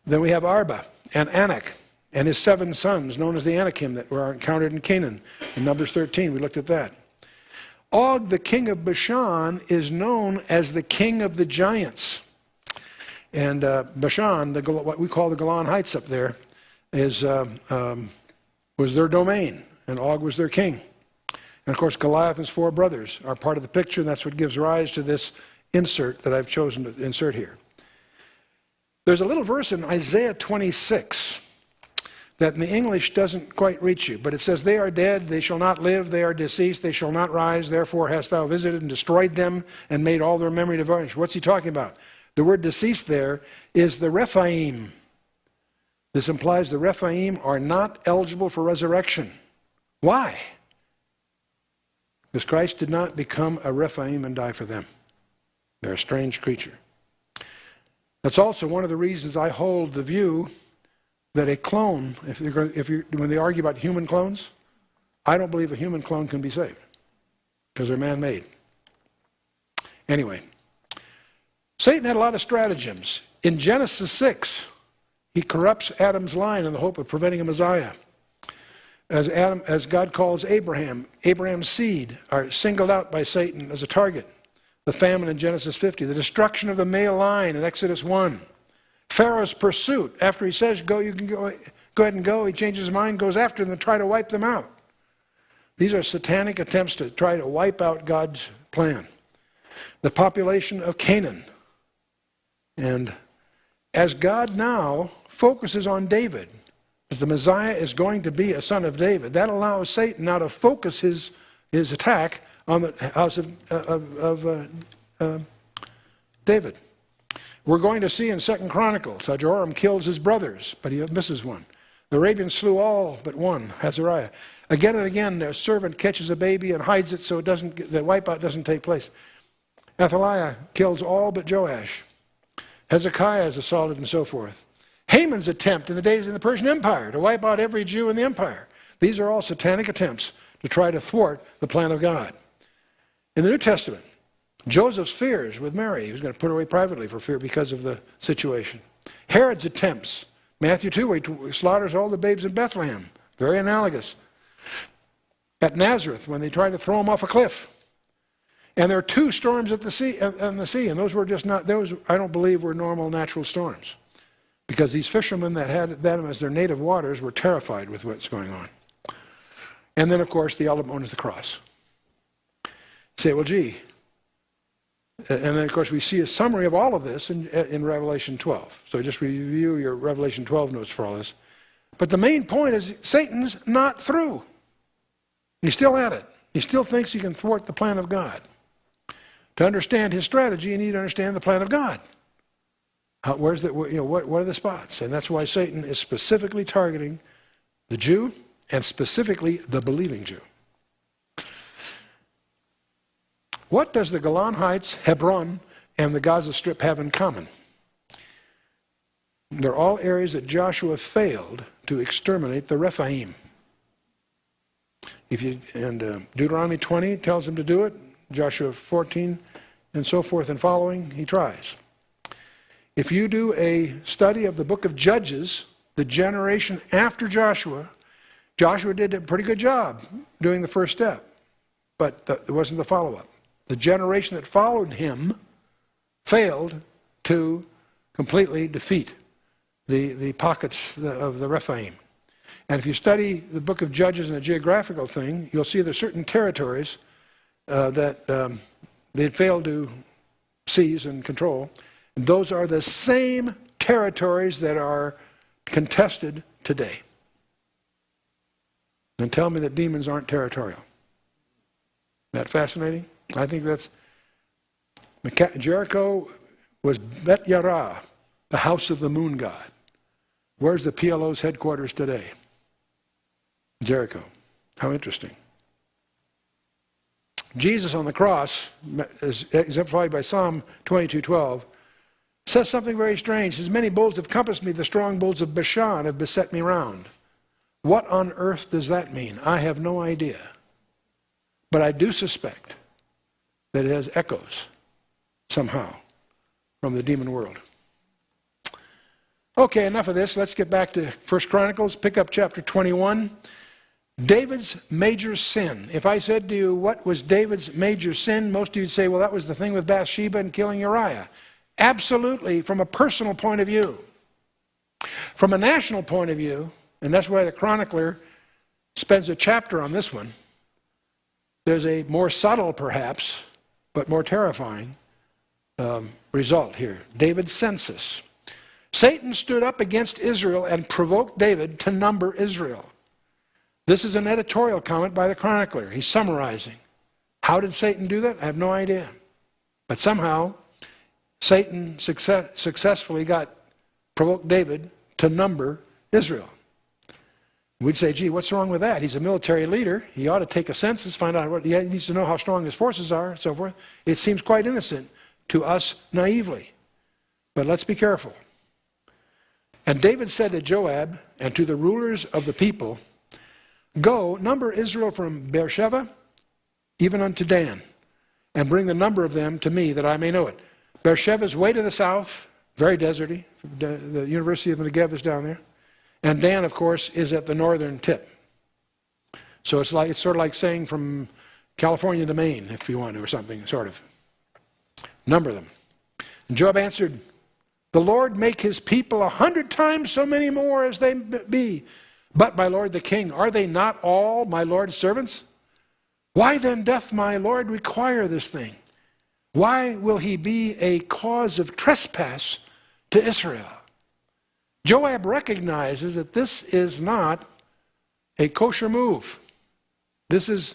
Then we have Arba and Anak and his 7 sons, known as the Anakim, that were encountered in Canaan. In Numbers 13, we looked at that. Og, the king of Bashan, is known as the king of the giants. And Bashan, what we call the Golan Heights up there, was their domain, and Og was their king. And of course, Goliath and his 4 brothers are part of the picture, and that's what gives rise to this insert that I've chosen to insert here. There's a little verse in Isaiah 26 that in the English doesn't quite reach you, but it says, "They are dead, they shall not live, they are deceased, they shall not rise, therefore hast thou visited and destroyed them and made all their memory to vanish." What's he talking about? The word deceased there is the Rephaim. This implies the Rephaim are not eligible for resurrection. Why? Because Christ did not become a Rephaim and die for them. They're a strange creature. That's also one of the reasons I hold the view that a clone, when they argue about human clones, I don't believe a human clone can be saved because they're man-made. Anyway, Satan had a lot of stratagems. In Genesis 6, he corrupts Adam's line in the hope of preventing a Messiah. As God calls Abraham, Abraham's seed are singled out by Satan as a target. The famine in Genesis 50, the destruction of the male line in Exodus 1. Pharaoh's pursuit, after he says, go, you can go ahead and go, he changes his mind, goes after them to try to wipe them out. These are satanic attempts to try to wipe out God's plan. The population of Canaan. And as God now focuses on David, as the Messiah is going to be a son of David, that allows Satan now to focus his attack on the house of David. We're going to see in 2 Chronicles how Jehoram kills his brothers, but he misses one. The Arabians slew all but one, Azariah. Again and again, their servant catches a baby and hides it so the wipeout doesn't take place. Athaliah kills all but Joash. Hezekiah is assaulted and so forth. Haman's attempt in the days of the Persian Empire to wipe out every Jew in the empire. These are all satanic attempts to try to thwart the plan of God. In the New Testament, Joseph's fears with Mary, he was going to put her away privately for fear because of the situation. Herod's attempts, Matthew 2, where he slaughters all the babes in Bethlehem, very analogous. At Nazareth, when they tried to throw him off a cliff. And there are 2 storms at the sea, and those were just not, those I don't believe were normal natural storms. Because these fishermen that had them as their native waters were terrified with what's going on. And then, of course, the element is the cross. You say, well, gee. And then, of course, we see a summary of all of this in Revelation 12. So just review your Revelation 12 notes for all this. But the main point is Satan's not through. He's still at it. He still thinks he can thwart the plan of God. To understand his strategy, you need to understand the plan of God. What are the spots? And that's why Satan is specifically targeting the Jew and specifically the believing Jew. What does the Golan Heights, Hebron, and the Gaza Strip have in common? They're all areas that Joshua failed to exterminate the Rephaim. Deuteronomy 20 tells him to do it. Joshua 14 and so forth and following, he tries. If you do a study of the book of Judges, the generation after Joshua did a pretty good job doing the first step, but it wasn't the follow-up. The generation that followed him failed to completely defeat the pockets of the Rephaim. And if you study the book of Judges in a geographical thing, you'll see there's certain territories that they failed to seize and control. And those are the same territories that are contested today. And tell me that demons aren't territorial. Isn't that fascinating? I think that's... Jericho was Bet Yarah, the house of the moon god. Where's the PLO's headquarters today? Jericho. How interesting. Jesus on the cross, as exemplified by Psalm 22:12, says something very strange. It says, many bulls have compassed me, the strong bulls of Bashan have beset me round. What on earth does that mean? I have no idea. But I do suspect that it has echoes somehow from the demon world. Okay, enough of this. Let's get back to 1 Chronicles. Pick up chapter 21. David's major sin. If I said to you, what was David's major sin? Most of you would say, well, that was the thing with Bathsheba and killing Uriah. Absolutely, from a personal point of view. From a national point of view, and that's why the chronicler spends a chapter on this one, there's a more subtle, perhaps, but more terrifying result here. David's census. Satan stood up against Israel and provoked David to number Israel. This is an editorial comment by the chronicler. He's summarizing. How did Satan do that? I have no idea. But somehow, Satan successfully provoked David to number Israel. We'd say, gee, what's wrong with that? He's a military leader. He ought to take a census, find out he needs to know how strong his forces are, and so forth. It seems quite innocent to us naively. But let's be careful. And David said to Joab and to the rulers of the people, go, number Israel from Beersheba even unto Dan, and bring the number of them to me, that I may know it. Beersheba is way to the south, very deserty. The University of Negev is down there. And Dan, of course, is at the northern tip. So it's sort of like saying from California to Maine, if you want to, or something, sort of. Number them. And Joab answered, the Lord make his people 100 times so many more as they be. But, my lord the king, are they not all my lord's servants? Why then doth my lord require this thing? Why will he be a cause of trespass to Israel? Joab recognizes that this is not a kosher move. This is,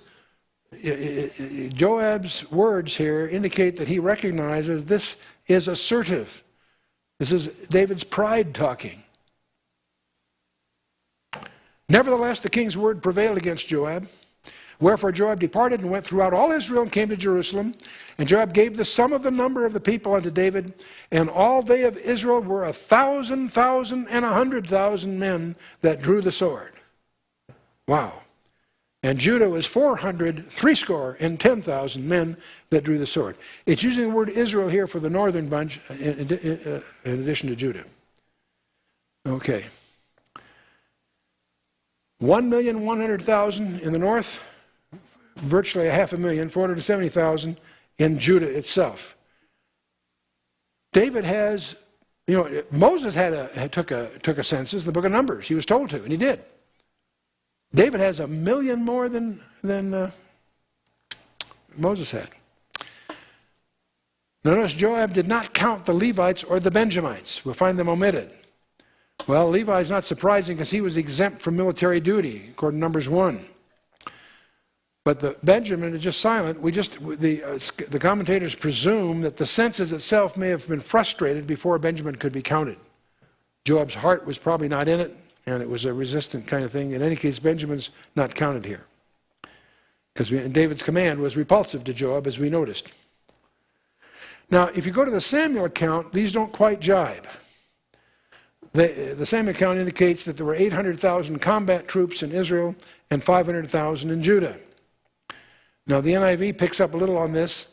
Joab's words here indicate that he recognizes this is assertive. This is David's pride talking. Nevertheless, the king's word prevailed against Joab. Wherefore Joab departed and went throughout all Israel and came to Jerusalem. And Joab gave the sum of the number of the people unto David. And all they of Israel were 1,000, and 100,000 men that drew the sword. Wow. And Judah was 400, 70,000 men that drew the sword. It's using the word Israel here for the northern bunch in addition to Judah. Okay. 1,100,000 in the north, virtually 500,000, 470,000 in Judah itself. David has, Moses took a census, the book of Numbers. He was told to, and he did. David has 1 million more than Moses had. Notice Joab did not count the Levites or the Benjamites. We'll find them omitted. Well, Levi is not surprising because he was exempt from military duty, according to Numbers 1. But the Benjamin is just silent. The commentators presume that the census itself may have been frustrated before Benjamin could be counted. Joab's heart was probably not in it, and it was a resistant kind of thing. In any case, Benjamin's not counted here. Because David's command was repulsive to Joab, as we noticed. Now, if you go to the Samuel account, these don't quite jibe. The Samuel account indicates that there were 800,000 combat troops in Israel and 500,000 in Judah. Now, the NIV picks up a little on this,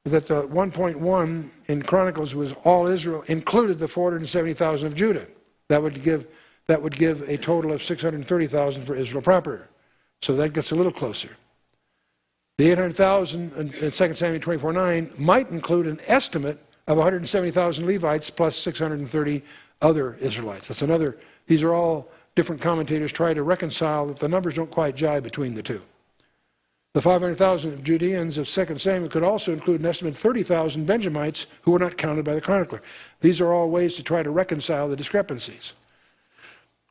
that the 1.1 in Chronicles was all Israel, included the 470,000 of Judah. That would give a total of 630,000 for Israel proper. So that gets a little closer. The 800,000 in 2 Samuel 24:9 might include an estimate of 170,000 Levites plus 630 other Israelites. That's another. These are all different commentators try to reconcile that the numbers don't quite jibe between the two. The 500,000 Judeans of 2 Samuel could also include an estimated 30,000 Benjamites who were not counted by the chronicler. These are all ways to try to reconcile the discrepancies.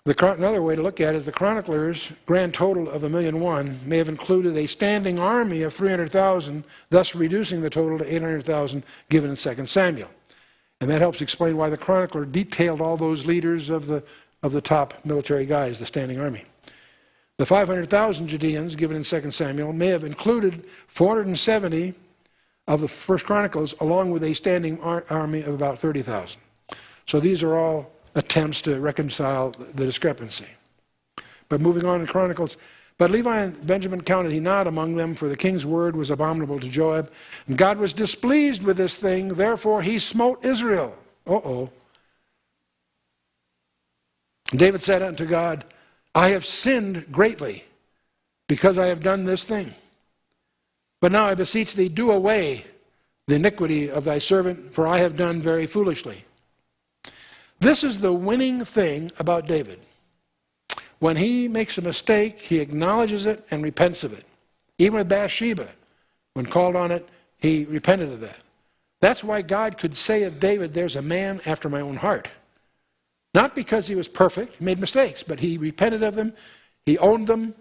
Another way to look at it is the chronicler's grand total of 1,000,001 may have included a standing army of 300,000, thus reducing the total to 800,000 given in 2 Samuel. And that helps explain why the chronicler detailed all those leaders of the top military guys, the standing army. The 500,000 Judeans given in 2 Samuel may have included 470 of the First Chronicles, along with a standing army of about 30,000. So these are all attempts to reconcile the discrepancy. But moving on in Chronicles, but Levi and Benjamin counted he not among them, for the king's word was abominable to Joab. And God was displeased with this thing, therefore he smote Israel. David said unto God, I have sinned greatly, because I have done this thing. But now I beseech thee, do away the iniquity of thy servant, for I have done very foolishly. This is the winning thing about David. When he makes a mistake, he acknowledges it and repents of it. Even with Bathsheba, when called on it, he repented of that. That's why God could say of David, there's a man after my own heart. Not because he was perfect, he made mistakes, but he repented of them, he owned them,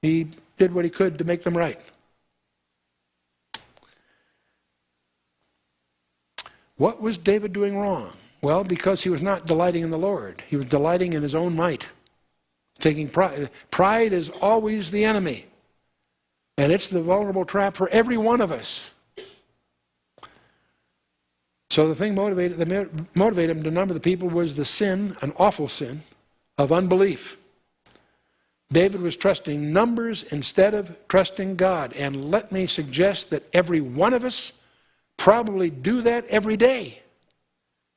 he did what he could to make them right. What was David doing wrong? Well, because he was not delighting in the Lord. He was delighting in his own might, taking pride. Pride is always the enemy, and it's the vulnerable trap for every one of us. So the thing that motivated him to number the people was the sin, an awful sin, of unbelief. David was trusting numbers instead of trusting God. And let me suggest that every one of us probably do that every day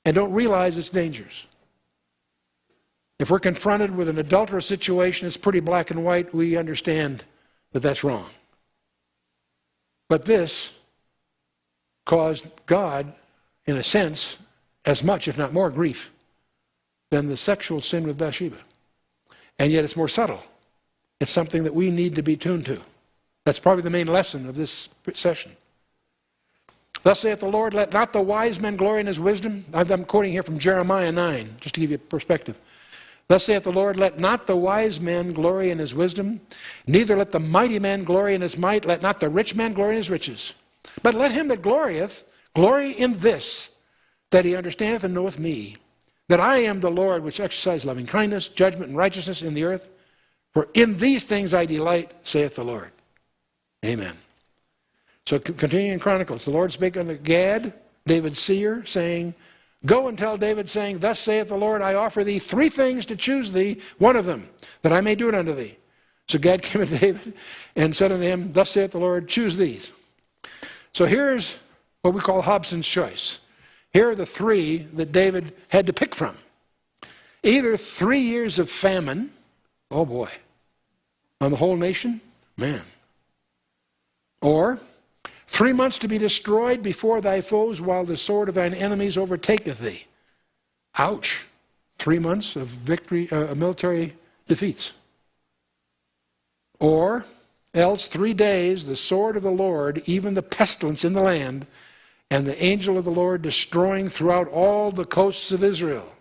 and don't realize its dangers. If we're confronted with an adulterous situation, it's pretty black and white, we understand that that's wrong. But this caused God, in a sense, as much, if not more, grief than the sexual sin with Bathsheba. And yet it's more subtle. It's something that we need to be tuned to. That's probably the main lesson of this session. Thus saith the Lord, let not the wise man glory in his wisdom. I'm quoting here from Jeremiah 9, just to give you perspective. Thus saith the Lord, let not the wise man glory in his wisdom, neither let the mighty man glory in his might, let not the rich man glory in his riches. But let him that glorieth glory in this, that he understandeth and knoweth me, that I am the Lord which exercise loving kindness, judgment, and righteousness in the earth. For in these things I delight, saith the Lord. Amen. So continuing in Chronicles, the Lord spake unto Gad, David's seer, saying, go and tell David, saying, thus saith the Lord, I offer thee 3 things to choose thee, one of them, that I may do it unto thee. So Gad came to David and said unto him, thus saith the Lord, choose these. So here's what we call Hobson's choice. Here are the 3 that David had to pick from. Either 3 years of famine, oh boy, on the whole nation, man. Or 3 months to be destroyed before thy foes, while the sword of thine enemies overtaketh thee. Ouch. 3 months of victory, military defeats. Or else 3 days, the sword of the Lord, even the pestilence in the land, and the angel of the Lord destroying throughout all the coasts of Israel.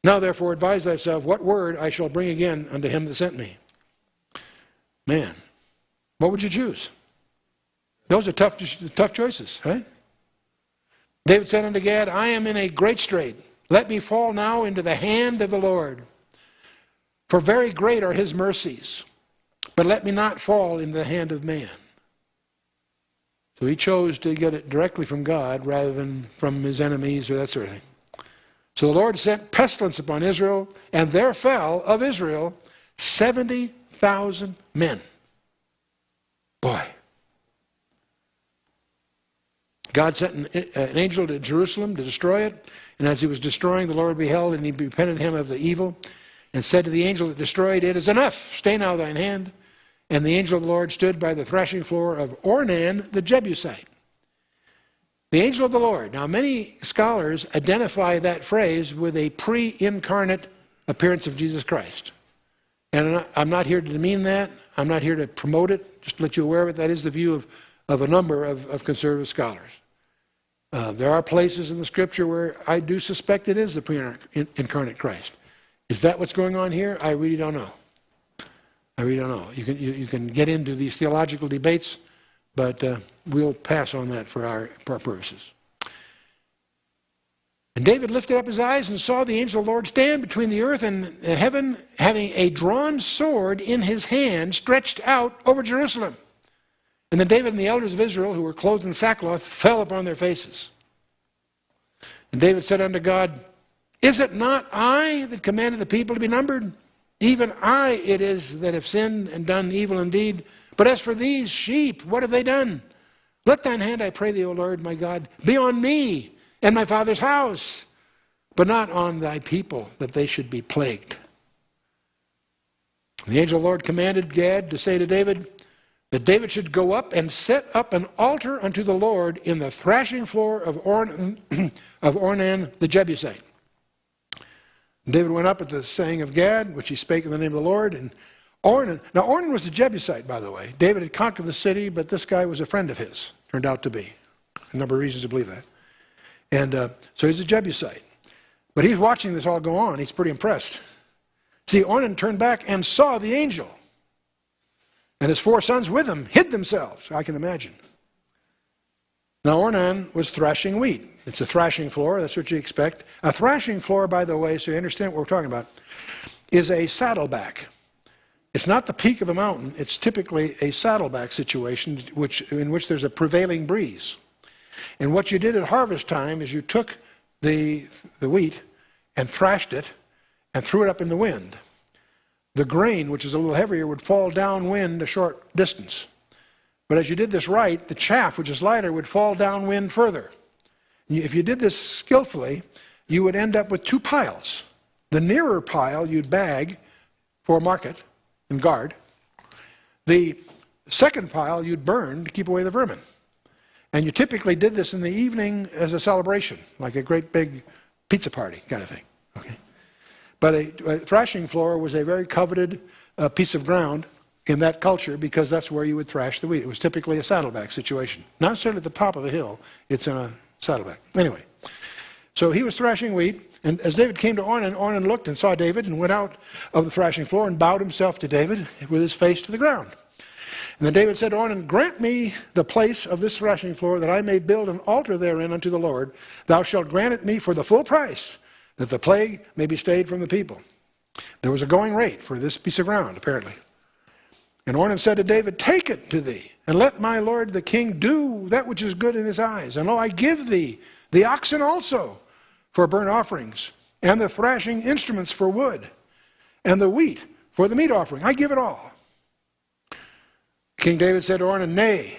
Now therefore advise thyself what word I shall bring again unto him that sent me. Man, what would you choose? Those are tough choices, right? David said unto Gad, I am in a great strait. Let me fall now into the hand of the Lord. For very great are his mercies. But let me not fall into the hand of man. So he chose to get it directly from God rather than from his enemies or that sort of thing. So the Lord sent pestilence upon Israel, and there fell of Israel 70,000 men. Boy. God sent an angel to Jerusalem to destroy it, and as he was destroying, the Lord beheld, and he repented him of the evil, and said to the angel that destroyed, it is enough, stay now thine hand. And the angel of the Lord stood by the threshing floor of Ornan the Jebusite. The angel of the Lord. Now, many scholars identify that phrase with a pre-incarnate appearance of Jesus Christ. And I'm not here to demean that. I'm not here to promote it. Just to let you aware of it. That is the view of a number of conservative scholars. There are places in the Scripture where I do suspect it is the pre-incarnate Christ. Is that what's going on here? I really don't know. I really don't know. You can get into these theological debates, but we'll pass on that for our purposes. And David lifted up his eyes and saw the angel of the Lord stand between the earth and heaven, having a drawn sword in his hand stretched out over Jerusalem. And then David and the elders of Israel, who were clothed in sackcloth, fell upon their faces. And David said unto God, Is it not I that commanded the people to be numbered? Even I it is that have sinned and done evil indeed. But as for these sheep, what have they done? Let thine hand, I pray thee, O Lord, my God, be on me and my father's house, but not on thy people, that they should be plagued. The angel of the Lord commanded Gad to say to David that David should go up and set up an altar unto the Lord in the thrashing floor of Ornan the Jebusite. David went up at the saying of Gad, which he spake in the name of the Lord, and Ornan. Now Ornan was a Jebusite, by the way. David had conquered the city, but this guy was a friend of his, turned out to be. A number of reasons to believe that. And so he's a Jebusite. But he's watching this all go on. He's pretty impressed. See, Ornan turned back and saw the angel. And his 4 sons with him hid themselves, I can imagine. Now Ornan was thrashing wheat. It's a thrashing floor, that's what you expect. A thrashing floor, by the way, so you understand what we're talking about, is a saddleback. It's not the peak of a mountain, it's typically a saddleback situation in which there's a prevailing breeze. And what you did at harvest time is you took the wheat and thrashed it and threw it up in the wind. The grain, which is a little heavier, would fall downwind a short distance. But as you did this right, the chaff, which is lighter, would fall downwind further. If you did this skillfully, you would end up with 2 piles. The nearer pile you'd bag for market and guard. The second pile you'd burn to keep away the vermin. And you typically did this in the evening as a celebration, like a great big pizza party kind of thing. Okay? But a thrashing floor was a very coveted piece of ground in that culture because that's where you would thrash the wheat. It was typically a saddleback situation. Not necessarily at the top of the hill, it's in a saddleback. Anyway, so he was thrashing wheat, and as David came to Ornan, Ornan looked and saw David and went out of the thrashing floor and bowed himself to David with his face to the ground. And then David said to Ornan, grant me the place of this thrashing floor that I may build an altar therein unto the Lord. Thou shalt grant it me for the full price, that the plague may be stayed from the people. There was a going rate for this piece of ground, apparently. And Ornan said to David, take it to thee, and let my lord the king do that which is good in his eyes. And lo, I give thee the oxen also for burnt offerings, and the thrashing instruments for wood, and the wheat for the meat offering. I give it all. King David said to Ornan, nay,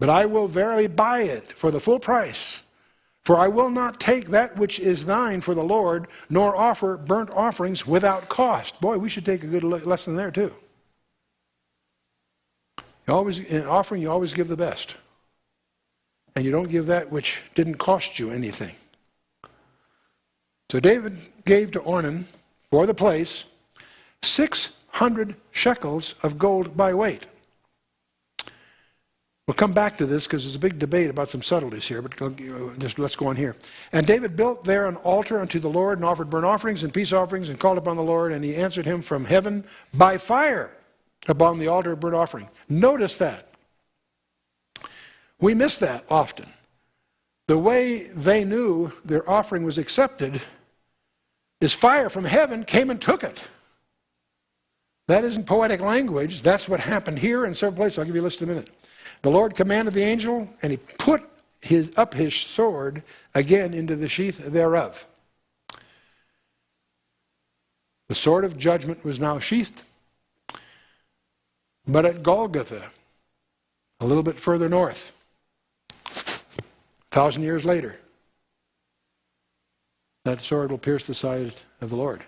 but I will verily buy it for the full price. For I will not take that which is thine for the Lord, nor offer burnt offerings without cost. Boy, we should take a good lesson there too. In offering, you always give the best. And you don't give that which didn't cost you anything. So David gave to Ornan, for the place, 600 shekels of gold by weight. We'll come back to this because there's a big debate about some subtleties here, but just let's go on here. And David built there an altar unto the Lord and offered burnt offerings and peace offerings and called upon the Lord, and he answered him from heaven by fire upon the altar of burnt offering. Notice that. We miss that often. The way they knew their offering was accepted is fire from heaven came and took it. That isn't poetic language. That's what happened here in several places. I'll give you a list in a minute. The Lord commanded the angel, and he put up his sword again into the sheath thereof. The sword of judgment was now sheathed. But at Golgotha, a little bit further north, 1,000 years later, that sword will pierce the side of the Lord.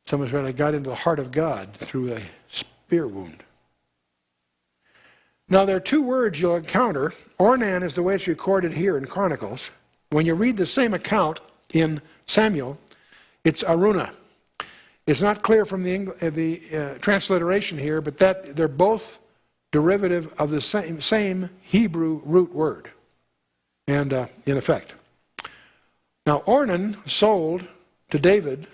Someone said, I got into the heart of God through a spear wound. Now, there are 2 words you'll encounter. Ornan is the way it's recorded here in Chronicles. When you read the same account in Samuel, it's Aruna. It's not clear from the transliteration here, but that they're both derivative of the same Hebrew root word, and in effect. Now, Ornan sold to David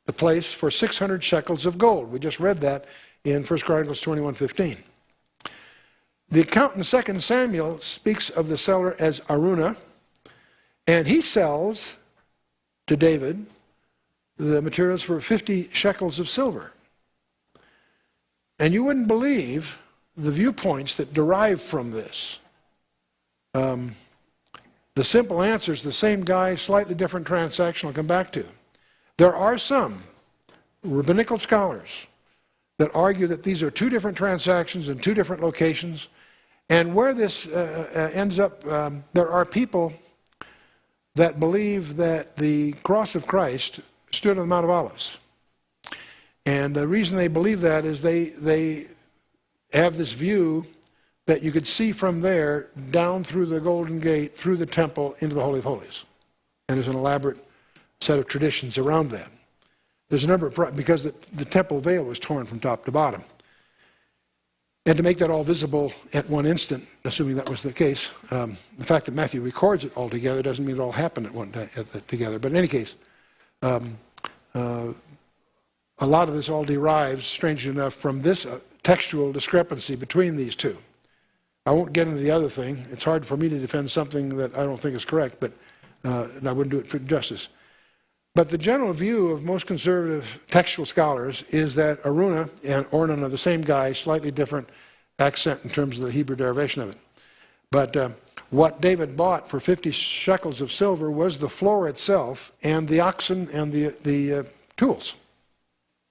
the place for 600 shekels of gold. We just read that in 1 Chronicles 21:15. The account in 2 Samuel speaks of the seller as Aruna, and he sells to David the materials for 50 shekels of silver. And you wouldn't believe the viewpoints that derive from this. The simple answer is the same guy, slightly different transaction I'll come back to. There are some rabbinical scholars that argue that these are two different transactions in two different locations. And where this ends up, there are people that believe that the cross of Christ stood on the Mount of Olives. And the reason they believe that is they have this view that you could see from there down through the Golden Gate, through the temple, into the Holy of Holies. And there's an elaborate set of traditions around that. There's a number of, because the temple veil was torn from top to bottom. And to make that all visible at one instant, assuming that was the case, the fact that Matthew records it all together doesn't mean it all happened at one time together. But in any case, a lot of this all derives, strangely enough, from this textual discrepancy between these two. I won't get into the other thing. It's hard for me to defend something that I don't think is correct, but and I wouldn't do it for justice. But the general view of most conservative textual scholars is that Aruna and Ornan are the same guy, slightly different accent in terms of the Hebrew derivation of it. But what David bought for 50 shekels of silver was the floor itself and the oxen and the tools,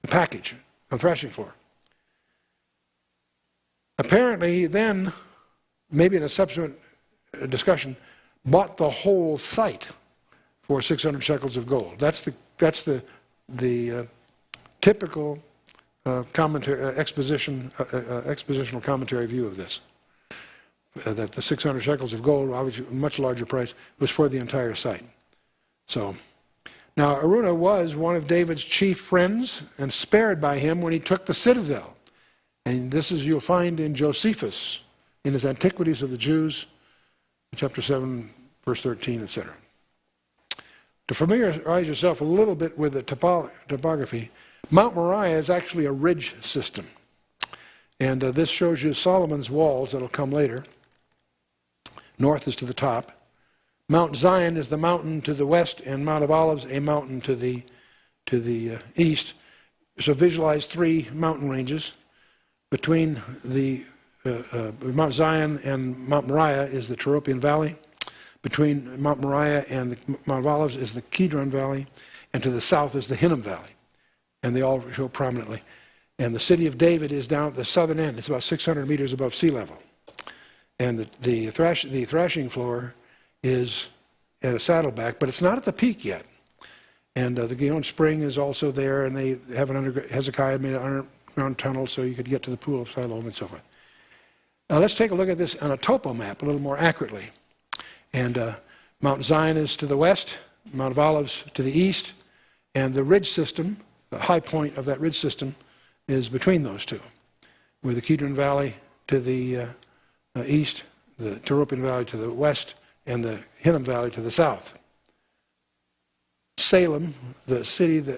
the package, the threshing floor. Apparently he then, maybe in a subsequent discussion, bought the whole site for 600 shekels of gold. That's the typical expositional commentary view of this. That the 600 shekels of gold, obviously a much larger price, was for the entire site. So, now Aruna was one of David's chief friends and spared by him when he took the citadel. And this is, you'll find in Josephus, in his Antiquities of the Jews, chapter 7, verse 13, etc. To familiarize yourself a little bit with the topography, Mount Moriah is actually a ridge system. And this shows you Solomon's walls that'll come later. North is to the top. Mount Zion is the mountain to the west, and Mount of Olives a mountain to the east. So visualize three mountain ranges. Between the Mount Zion and Mount Moriah is the Tyropoeon Valley. Between Mount Moriah and the Mount of Olives is the Kidron Valley, and to the south is the Hinnom Valley. And they all show prominently. And the city of David is down at the southern end. It's about 600 meters above sea level. And the thrashing floor is at a saddleback, but it's not at the peak yet. And the Gihon Spring is also there, and they have Hezekiah made an underground tunnel so you could get to the pool of Siloam and so forth. Now let's take a look at this on a topo map a little more accurately. And Mount Zion is to the west, Mount of Olives to the east, and the ridge system, the high point of that ridge system, is between those two, with the Kidron Valley to the east, the Tyropoeon Valley to the west, and the Hinnom Valley to the south. Salem, the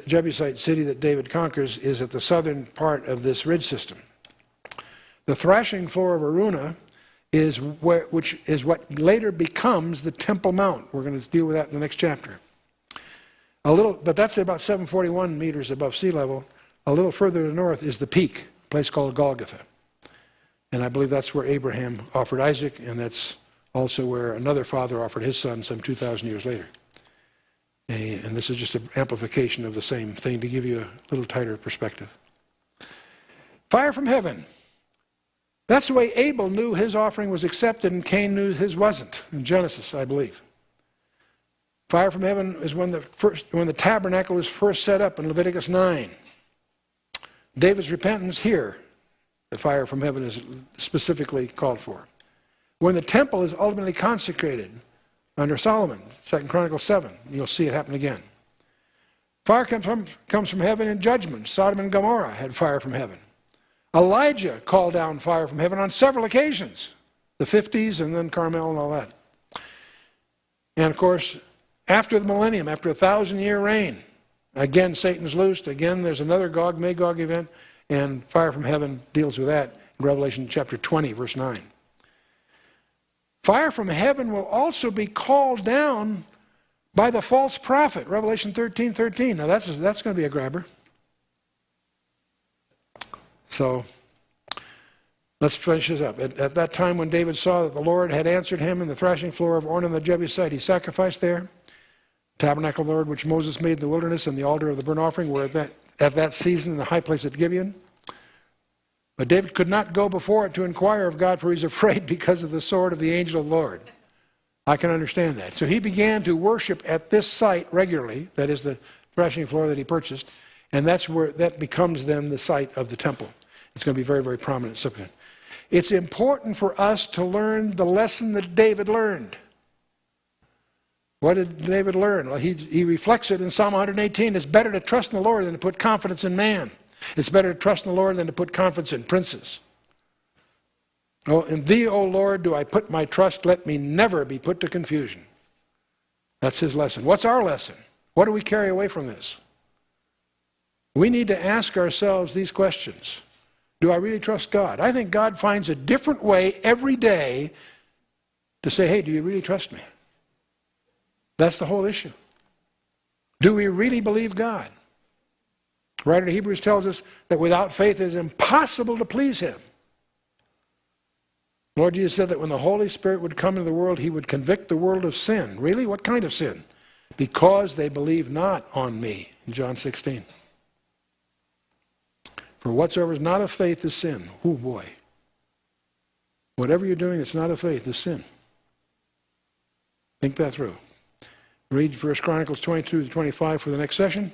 Jebusite city that David conquers, is at the southern part of this ridge system. The thrashing floor of Aruna which is what later becomes the Temple Mount. We're going to deal with that in the next chapter. But that's about 741 meters above sea level. A little further to the north is the peak, a place called Golgotha. And I believe that's where Abraham offered Isaac, and that's also where another father offered his son some 2,000 years later. And this is just an amplification of the same thing to give you a little tighter perspective. Fire from heaven. That's the way Abel knew his offering was accepted and Cain knew his wasn't, in Genesis, I believe. Fire from heaven is when the tabernacle was first set up in Leviticus 9. David's repentance here, the fire from heaven is specifically called for. When the temple is ultimately consecrated under Solomon, 2 Chronicles 7, you'll see it happen again. Fire comes from heaven in judgment. Sodom and Gomorrah had fire from heaven. Elijah called down fire from heaven on several occasions, the 50s and then Carmel and all that. And of course, after the millennium, after a 1,000-year reign, again Satan's loosed, again there's another Gog-Magog event, and fire from heaven deals with that in Revelation chapter 20, verse 9. Fire from heaven will also be called down by the false prophet, Revelation 13:13. Now that's going to be a grabber. So, Let's finish this up. At that time when David saw that the Lord had answered him in the threshing floor of Ornan the Jebusite, he sacrificed there. Tabernacle of the Lord, which Moses made in the wilderness, and the altar of the burnt offering were at that season in the high place at Gibeon. But David could not go before it to inquire of God, for he was afraid because of the sword of the angel of the Lord. I can understand that. So he began to worship at this site regularly, that is the threshing floor that he purchased, and that becomes then the site of the temple. It's going to be very, very prominent. It's important for us to learn the lesson that David learned. What did David learn? Well, he reflects it in Psalm 118. It's better to trust in the Lord than to put confidence in man. It's better to trust in the Lord than to put confidence in princes. Oh, in thee, O Lord, do I put my trust. Let me never be put to confusion. That's his lesson. What's our lesson? What do we carry away from this? We need to ask ourselves these questions. Do I really trust God? I think God finds a different way every day to say, hey, do you really trust me? That's the whole issue. Do we really believe God? The writer of Hebrews tells us that without faith it is impossible to please him. Lord Jesus said that when the Holy Spirit would come into the world, he would convict the world of sin. Really? What kind of sin? Because they believe not on me, in John 16. For whatsoever is not of faith is sin. Oh boy. Whatever you're doing that's not of faith is sin. Think that through. Read 1 Chronicles 22 to 25 for the next session.